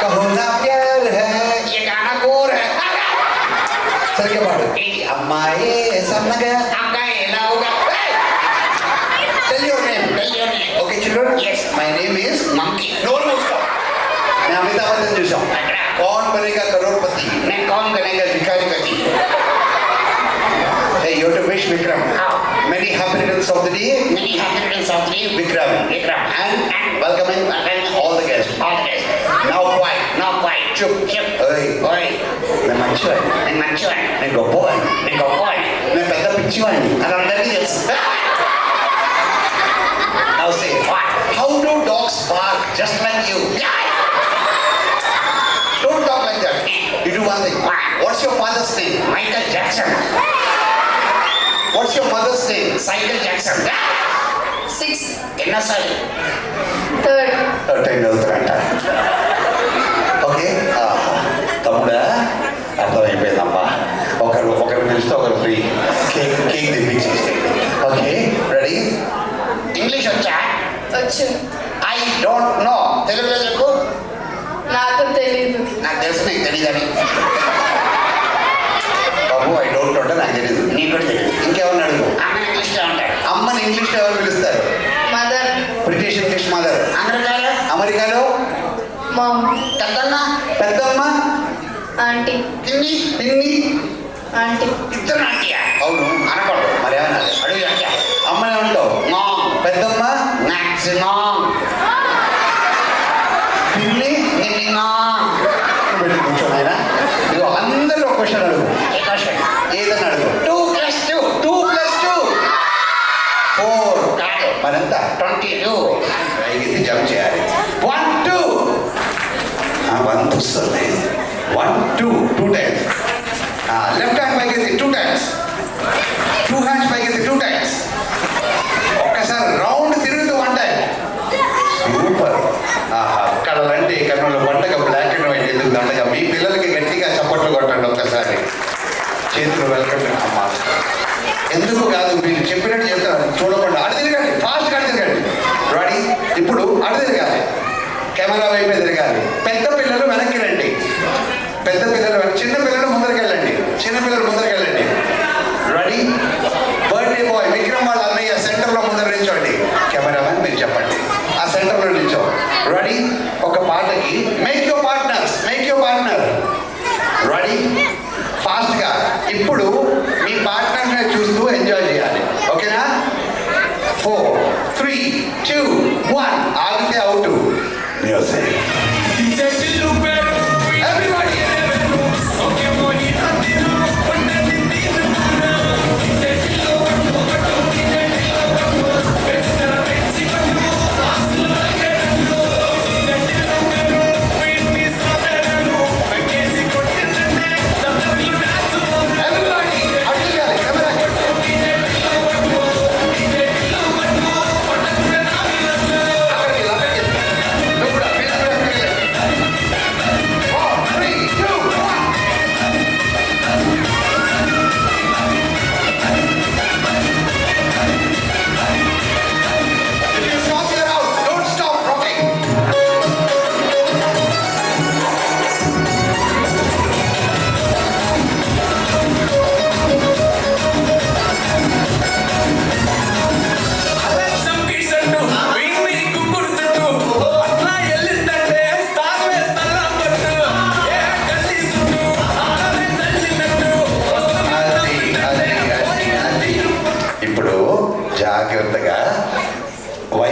కహో నా ప్యార్ హై. ఏ గానా కోర్ హై. సరిగ్గా పాడు. అమ్మాయే సన్నగా. అబ్బాయి ఎలా होगा? Tell your name. Tell your name. Okay children? Yes. My name is Monkey. నోరు మూసుకో. मैं अमिताभ बच्चन చూసాం. ఎక్కడ? कौन बनेगा करोड़पति? నేను कौन बनेगा भिखारी गति. Hey, you have to wish Vikram How? many happy returns of the day. Many happy returns of the day. Vikram. Vikram. And welcoming all the guests. All the best. Now quiet. Now quiet. Chup. Chup. Hey. ఓయ్. నేను మంచివాడిని. నేను మంచివాడిని. నేను గొప్పవాడిని. నేను గొప్పవాడిని. నేను పెద్ద పిచ్చివాడిని. అది అందరికీ తెలుసు. Now say What? how do dogs bark just like you? Don't talk like that. You do one thing. What's your father's name? Michael Jackson. What's your mother's name? Cycle Jackson. 6, ఎన్నోసారి? 3rd, 10 అవుతారంట. Okay తమ్ముడా అర్థమైపోయిందమ్మా. ఒకరు పిలిస్తే ఒకరు free. Cake తెప్పించేసి. Okay ready? English వచ్చా? వచ్చు. I don't know. తెలుగులో చెప్పు. నాకు తెలీదు. నాకు తెలుసు నీకు తెలియదని. బాబు ఐ డోంట్ అంటే నాకు తెలియదు. నీకు కూడా తెలియదు. ఇంకెవరిని అడుగు. అమ్మ ఇంగ్లీష్లో ఉంటాడు. అమ్మని ఇంగ్లీష్లో ఎవరు పిలుస్తారు? Mother, British English mother. అమెరికాలో అమెరికాలో మామ్, పెద్దన్న, పెద్దమ్మ. ఆంటీ, పిన్ని, పిన్ని. ఆంటీ, ఇద్దరు ఆంటీయా? అవును అనకూడదు. మరి ఏమన్నా అడుగు అంటే అమ్మని ఉంటావు. మామ్, పెద్దమ్మ. మాక్సిమం, పిన్ని. మినిమం. పెట్టి కూర్చోను ఆయన. ఇదిగో అందరూ ఒక క్వశ్చన్ అడుగు. ఏ క్వశ్చన్? ఏదన్నా అడుగు. 2 + 2. 2 + 2 4. కాదు, మరెంత? 22. ఇది జంప్ చేయాలి. 1 2 1 వస్తుంది. 1 2 2 టైమ్స్. లెఫ్ట్ హ్యాండ్ పైకి 2 టైమ్స్. 2 హ్యాండ్స్ పైకి 2 టైమ్స్. ఒక్కసారి రౌండ్ తిరుగుతూ 1 టైం. సూపర్. కళ్ళంటే కన్నుల పండగ బ్లాక్ అండ్ వైట్ ఎందుకు దండగా. మీ పిల్లలకి గట్టిగా చప్పట్లు కొట్టండి ఒక్కసారి. చేతులు వెల్కమ్ అమ్మా. ఎందుకు కాదు మీరు చెప్పినట్టు చెప్తాను. చూడకుండా అడు తిరగండి. ఫాస్ట్గా అడు తిరగండి. రెడీ? ఇప్పుడు అడు తిరగాలి. కెమెరా వైపే తిరగాలి. పెద్ద పిల్లలు వెనక్కి రండి. పెద్ద పిల్లలు చిన్న పిల్లలు ముందరికి వెళ్ళండి. చిన్న పిల్లలు ముందరికి వెళ్ళండి. రెడీ? బర్త్డే బాయ్ విక్రమ్ వాళ్ళ అన్నయ్య సెంటర్లో ముందర నిల్చోండి. కెమెరామెన్ మీరు చెప్పండి. ఆ సెంటర్లో నిల్చో. రెడీ? ఒక పాటకి మేక్ యువర్ పార్ట్నర్. రెడీ? ఫాస్ట్గా. ఇప్పుడు మీ పార్ట్నర్ని చూస్తూ ఎంజాయ్ చేయాలి. ఓకేనా? 4 3 2 1 ఆగితే అవుట్. మ్యూజిక్. Everybody.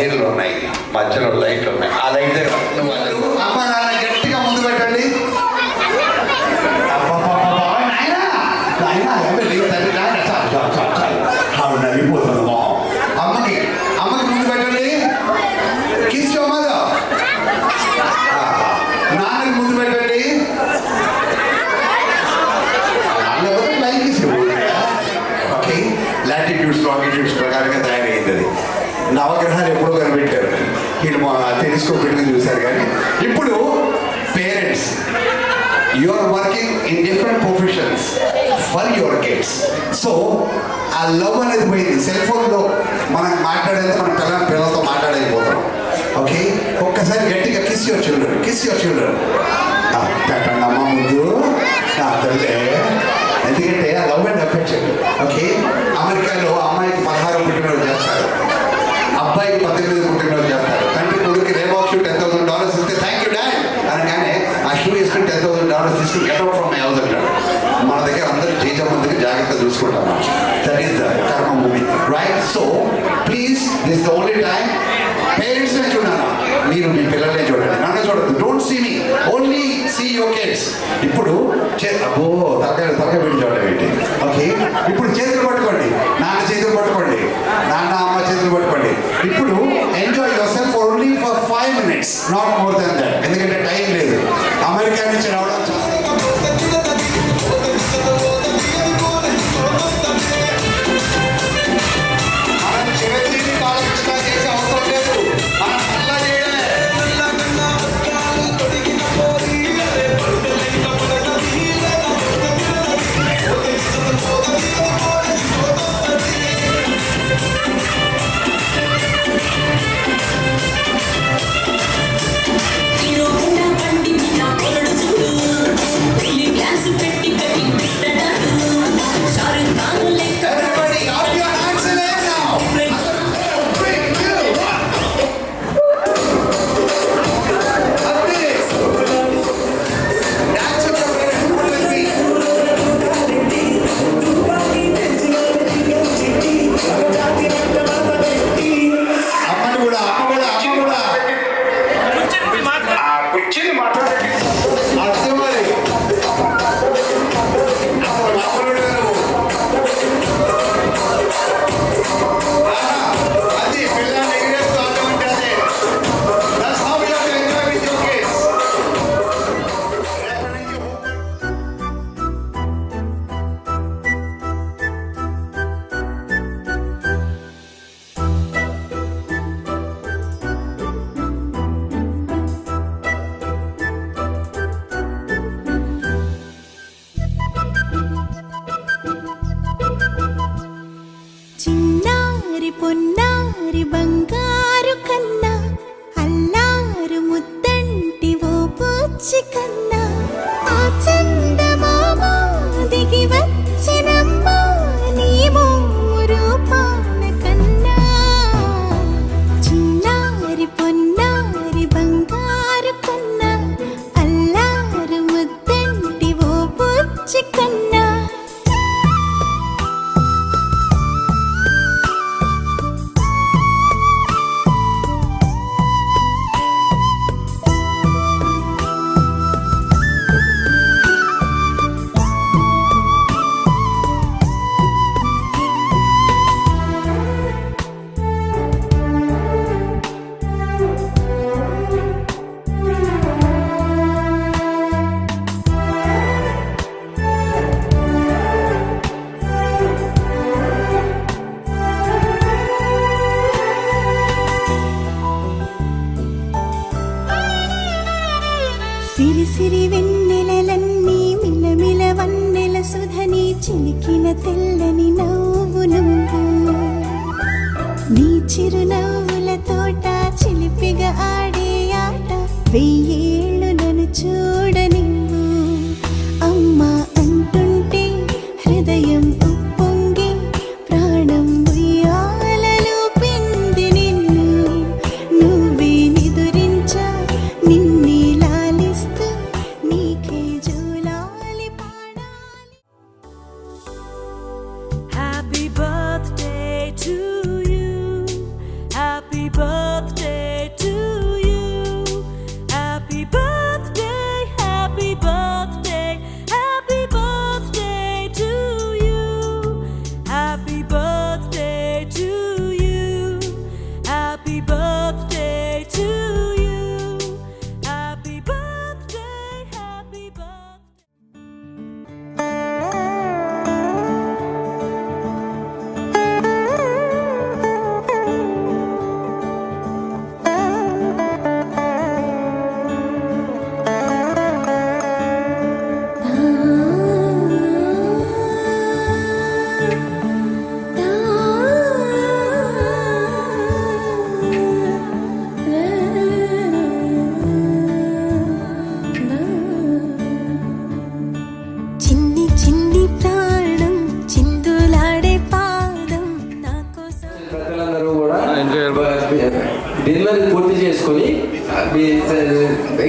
వైర్లు ఉన్నాయి, మధ్యలో లైట్లు ఉన్నాయి. ఆ లైట్ దగ్గర నువ్వు అమ్మ నాన్న గట్టిగా ముందు పెట్టండి. నలిపోతుంది మొహం. అమ్మకి ముందు పెట్టండి. Kiss your mother. నాన్నకి ముందు పెట్టండి. ఓకే, లాటిట్యూడ్స్ లాంగిట్యూడ్స్ ప్రకారంగా తయారైంది అది. నవగ్రహాలు ఎప్పుడో కనిపెట్టారు, వీళ్ళు టెలిస్కోప్ పెట్టుకుని చూశారు. కానీ ఇప్పుడు parents, you are working in different professions for your kids. So ఆ లవ్ అనేది పోయింది. సెల్ ఫోన్లో మనం మాట్లాడేది మన పిల్లలతో మాట్లాడలేకపోతాం. ఓకే, ఒక్కసారి గట్టిగా kiss your children, kiss your children. పెట్టండి అమ్మ ముందు తల్లే. ఎందుకంటే ఆ లవ్ అండ్ అఫెక్షన్. ఓకే, అమెరికాలో అమ్మాయికి 16 పుట్టినరోజు చేస్తారు, అబ్బాయికి 18 పుట్టినరోజు చేస్తారు. తండ్రి కొడుకు రేబాక్ షూ $10,000 ఇస్తే థ్యాంక్ యూ డాడ్ అనగానే ఆ షూ వేసుకుని $10,000 తీసుకుని get out from my house అంటాడు. మన దగ్గర అందరూ చేజమ్మందుకు జాగ్రత్త చూసుకుంటాం. That is the karma movie, right? So please, this the only time. పేరెంట్స్నే చూడాలా, మీరు మీ పిల్లల్నే చూడండి, నన్ను చూడద్దు. Don't see me, only see your kids. ఇప్పుడు అబ్బో తలకాయ పెట్టి చూడండి ఏంటి. ఓకే, ఇప్పుడు చేతులు పట్టుకోండి, నాన్న చేతులు పట్టుకోండి, నాన్న అమ్మ చేతులు పట్టుకోండి. ఇప్పుడు enjoy your self only for 5 minutes, not more than that. ఎందుకంటే టైం లేదు. అమెరికా నుంచి రావడం పొన్నారి బంగారు కన్నా అల్లారు ముద్దంటి ఓ పూచి కన్నా ఆ చందమామ దిగి వచ్చినమ్మ నీ రూపాల కన్నా చిన్నారి పొన్నారి బంగారు కన్నా అల్లారు ముద్దంటి ఓ పూచి కన్నా సిరి సిరి వెన్నెలలన్నీ మిలమిల వన్నెల సుధని చిలికిన తెల్లని నవ్వు నువ్వు నీ చిరునవ్వుల తోట చిలిపిగా ఆడే ఆట వెయ్యేళ్ళు నన్ను చూడని అమ్మా అంటుంటే హృదయం ఉప్పొంగి ప్రాణం ఉయ్యాలలో పిండి నిన్ను నువ్వే నిదురించా నిన్నే లాలిస్తూ నీకే జోలాలి పాడాలి. Happy birthday to you. Happy birthday. Delivery పూర్తి చేసుకొని మీ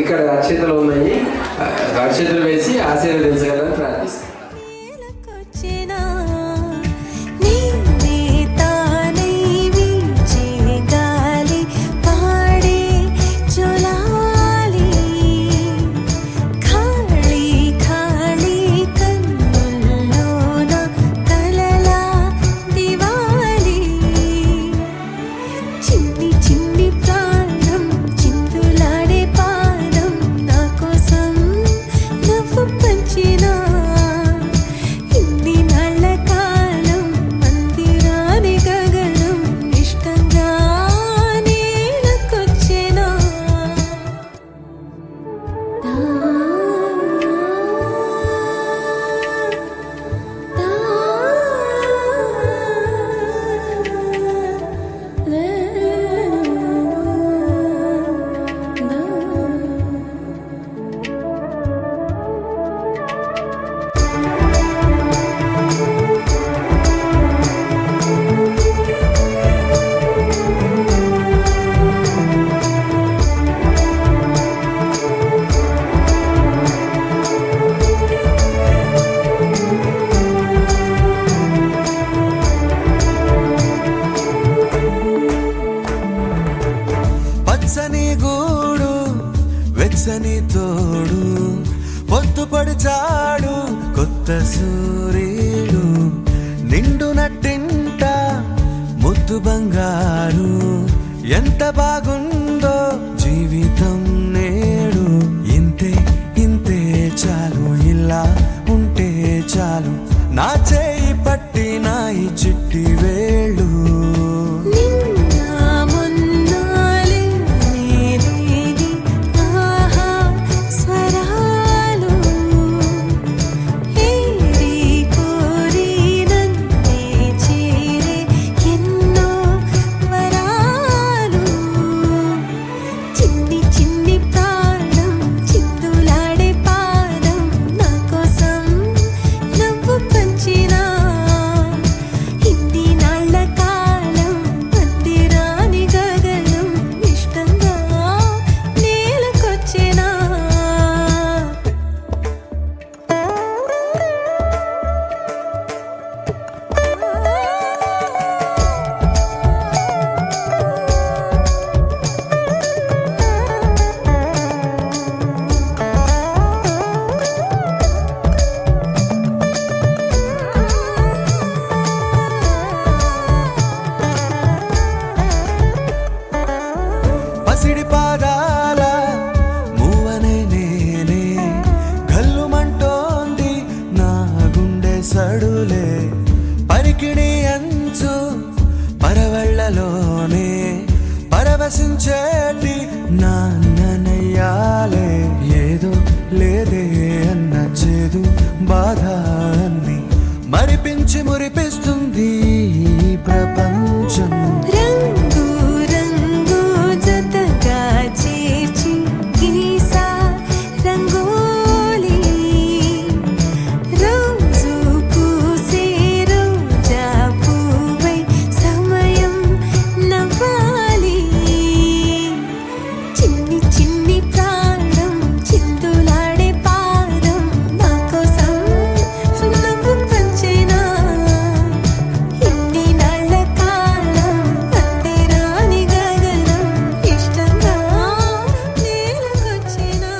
ఇక్కడ అక్షతలు ఉన్నాయి, అక్షతలు వేసి ఆశీర్వదించగలని ప్రార్థిస్తాను. నేలకొచ్చినా నీవే తానై వీచే గాలి పాడే జొలాలి ఖాళీ ఖాళీ కన్నుల్లోన కలలా దివాలి చిన్ని చిన్ని ప్రాణం చిందులాడే పాదం నా కోసం నవ్వు పంచినా ఇన్ని నాళ్ళ కాలం మందిరాని గగనం ఇష్టంగా నేలకొచ్చెనా పచ్చని గూడు వెచ్చని తోడు పొద్దుపడి చాడు కొత్త సూర్యుడు నిండు నట్టింట ముద్దు బంగారు ఎంత బాగుందో జీవితం నేడు ఇంతే ఇంతే చాలు ఇలా ఉంటే చాలు నా చేయి పట్టి నా ఈ చిట్టి వేళ్ళు నిన్న మొన్నాలే నేరేగి ఆహా స్వరాలు ఏరి కోరి నన్నే చేరే ఎన్నో వరాలు చిన్ని చిన్ని ప్రాణం చిందులాడే పాదం నా కోసం నవ్వు పంచినా ఇన్ని నాళ్ళ కాలం మందిరాని గగనం ఇష్టంగా నేలకొచ్చెనా పసిడి పాదాల మూవనే నేనే గల్లుమంటోంది నా గుండె సడులే పరికిణి అంచు పరవళ్ళలోనే పరవశించేటి నాన్ననయ్యాలే ఏదో లేదే అన్న చేదు బాధ అన్ని మరిపించి మురిపిస్తుంది ఈ ప్రపంచం రంగు రంగు జతగా చేర్చి గీసా రంగోలి రోజు పూసే రోజా పువ్వై సమయం నవ్వాలి చిన్ని చిన్ని ప్రాణం చిందులాడే పాదం నా కోసం నవ్వు పంచెనా ఇన్ని నాళ్ళ కాలం మందిరాని గగనం ఇష్టంగా నేలకొచ్చెనా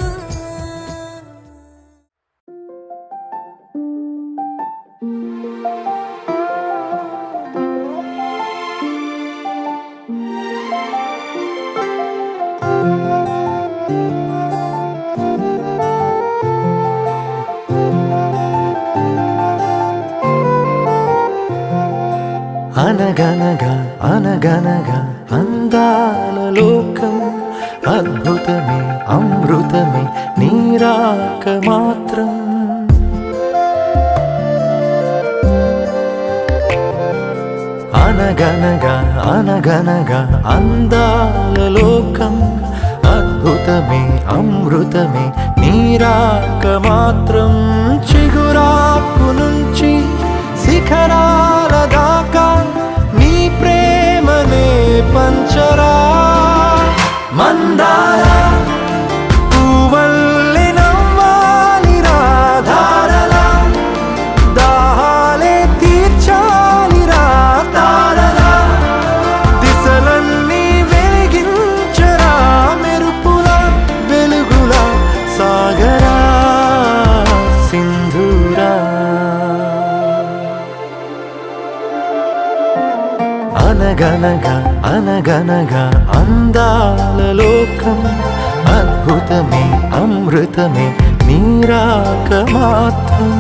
అనగనగా అనగనగా అందాల లోకం అద్భుతమే అమృతమే నీరాక మాత్రం అనగనగా అనగనగా అందాల లోకం అద్భుతమే అమృతమే నీరాక మాత్రం చిగురాకు నుంచి శిఖరాల దాకా నీ ప్రేమనే పంచరా అనగనగా అనగనగా అందాల లోకం అద్భుతమే అమృతమే నీరాక మాత్రం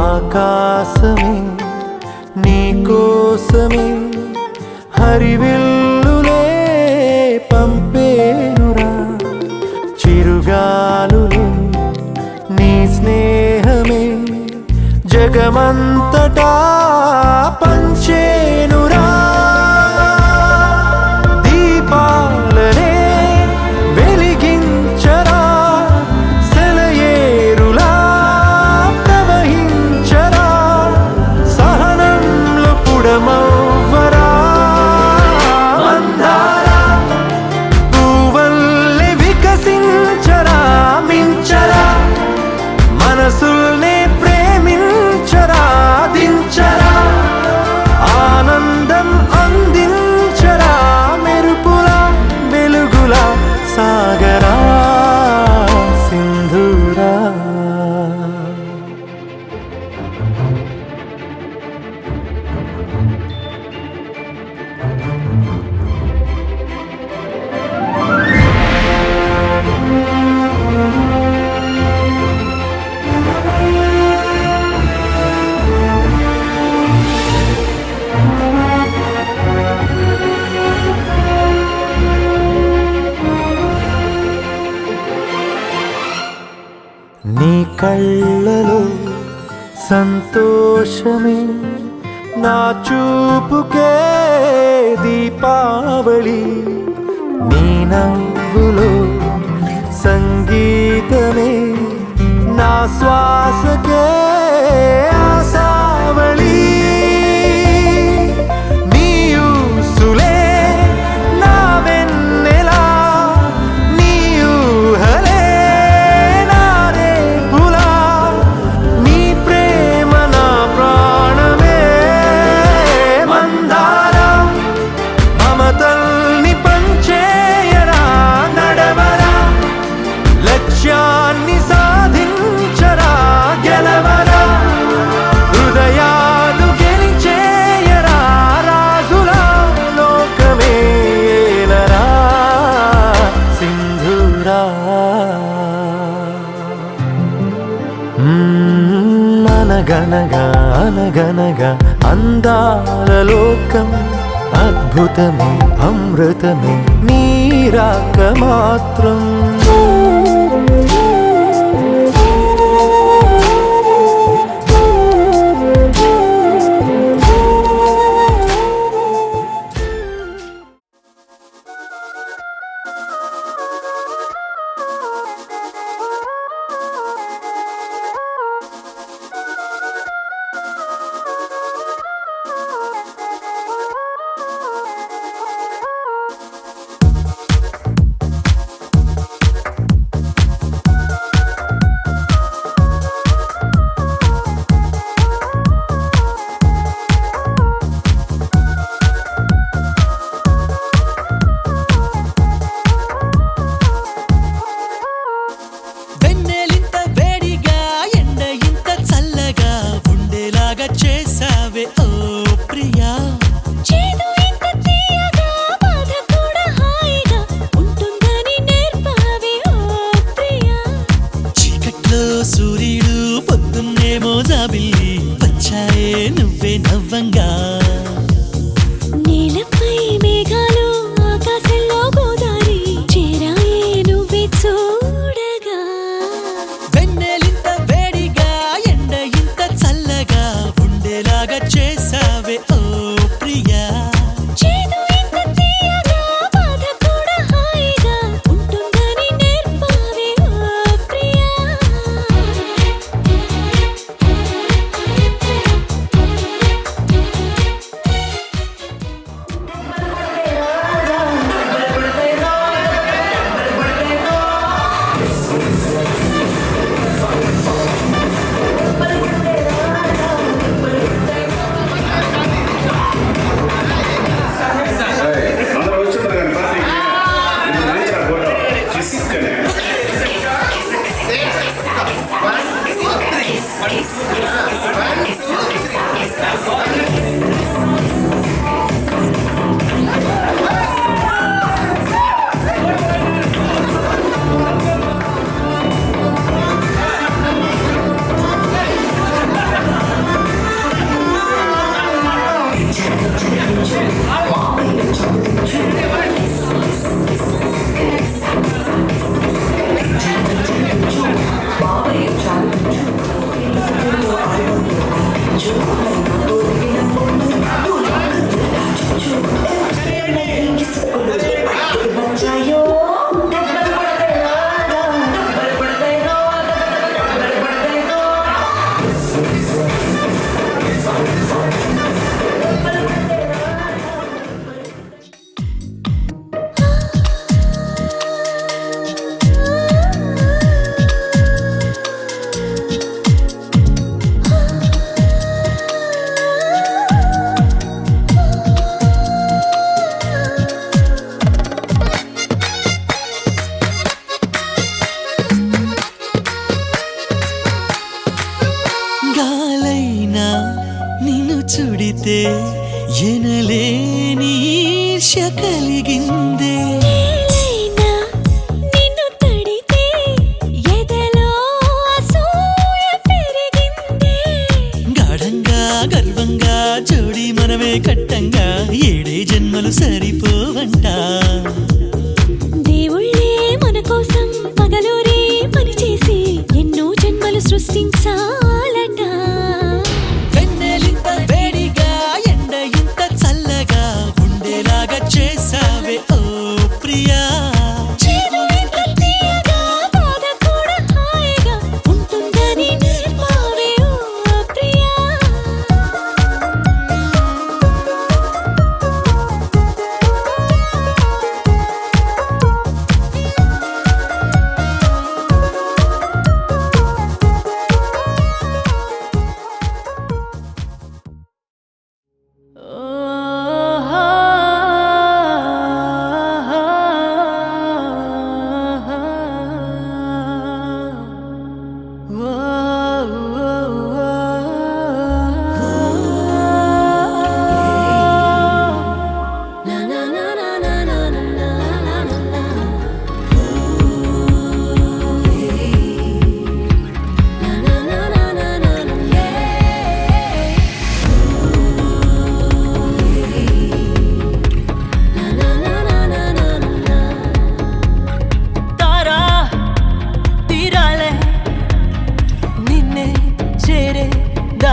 ఆకాశమే నీకోసమే హరివిల్లులే పంపేనురా చిరుగాలులే నీ స్నేహమే జగమంతటా పంచేనురా దీపాలనే వెలిగించరా సెలయేరులా ప్రవహించరా సహనంలో పుడమవ్వరా మందారా పువ్వల్లే వికసించరా మించరా మనసుల్నే ప్రేమించరా దించరా ఆనందం అందించరా మెరుపులా వెలుగులా సాగరా సింధూరా నీ కళ్ళలో సంతోషమే నా చూపుకే దీపావళి నీ నవ్వులో సంగీతమే నా శ్వాసకే ఆశావళి నీ ఊసులే నా వెన్నెలా నీ ఊహలే నా రేపులా నీ ప్రేమ నా ప్రాణమే మందారా మమతల్ని పంచేయరా నడవరా లక్ష్యాన్ని సాధించరా గెలవరా హృదయాలు గెలిచేయరా రాజులా లోకమే ఏలరా సింధూరా అనగనగా అనగనగా అందాల లోకం అద్భుతమే అమృతమే నీరాక మాత్రం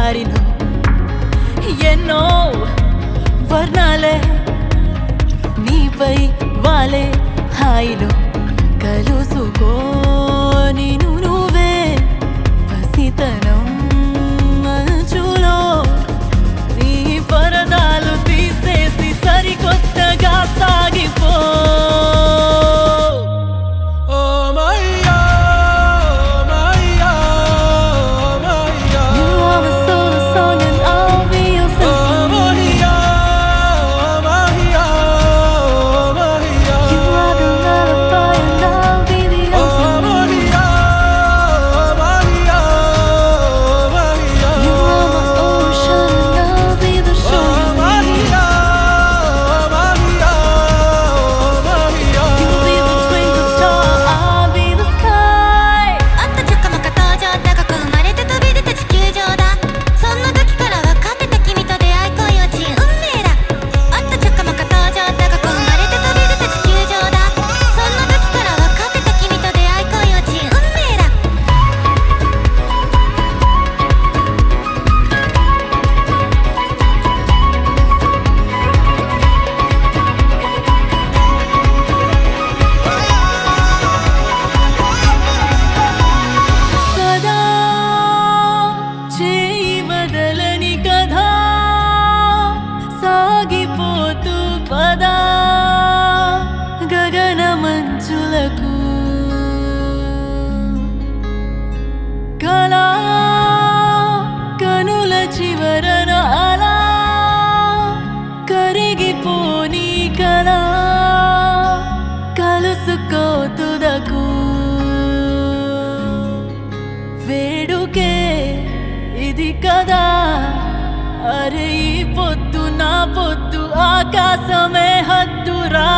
దారిను ఎన్నో వర్ణాలే నీపై వాలే హాయిలో కలుసుకో నిన్ను నువ్వే పసితనం మంచులో నీ పరదాలు తీసేసి సరికొత్తగా సాగిపో మంచులకు కళా కనుల చివరన అలా కరిగిపోని కళా కలుసుకోతుదకు వేడుకే ఇది కదా అరే ఈ పొద్దు నా పొద్దు ఆకాశమే హద్దురా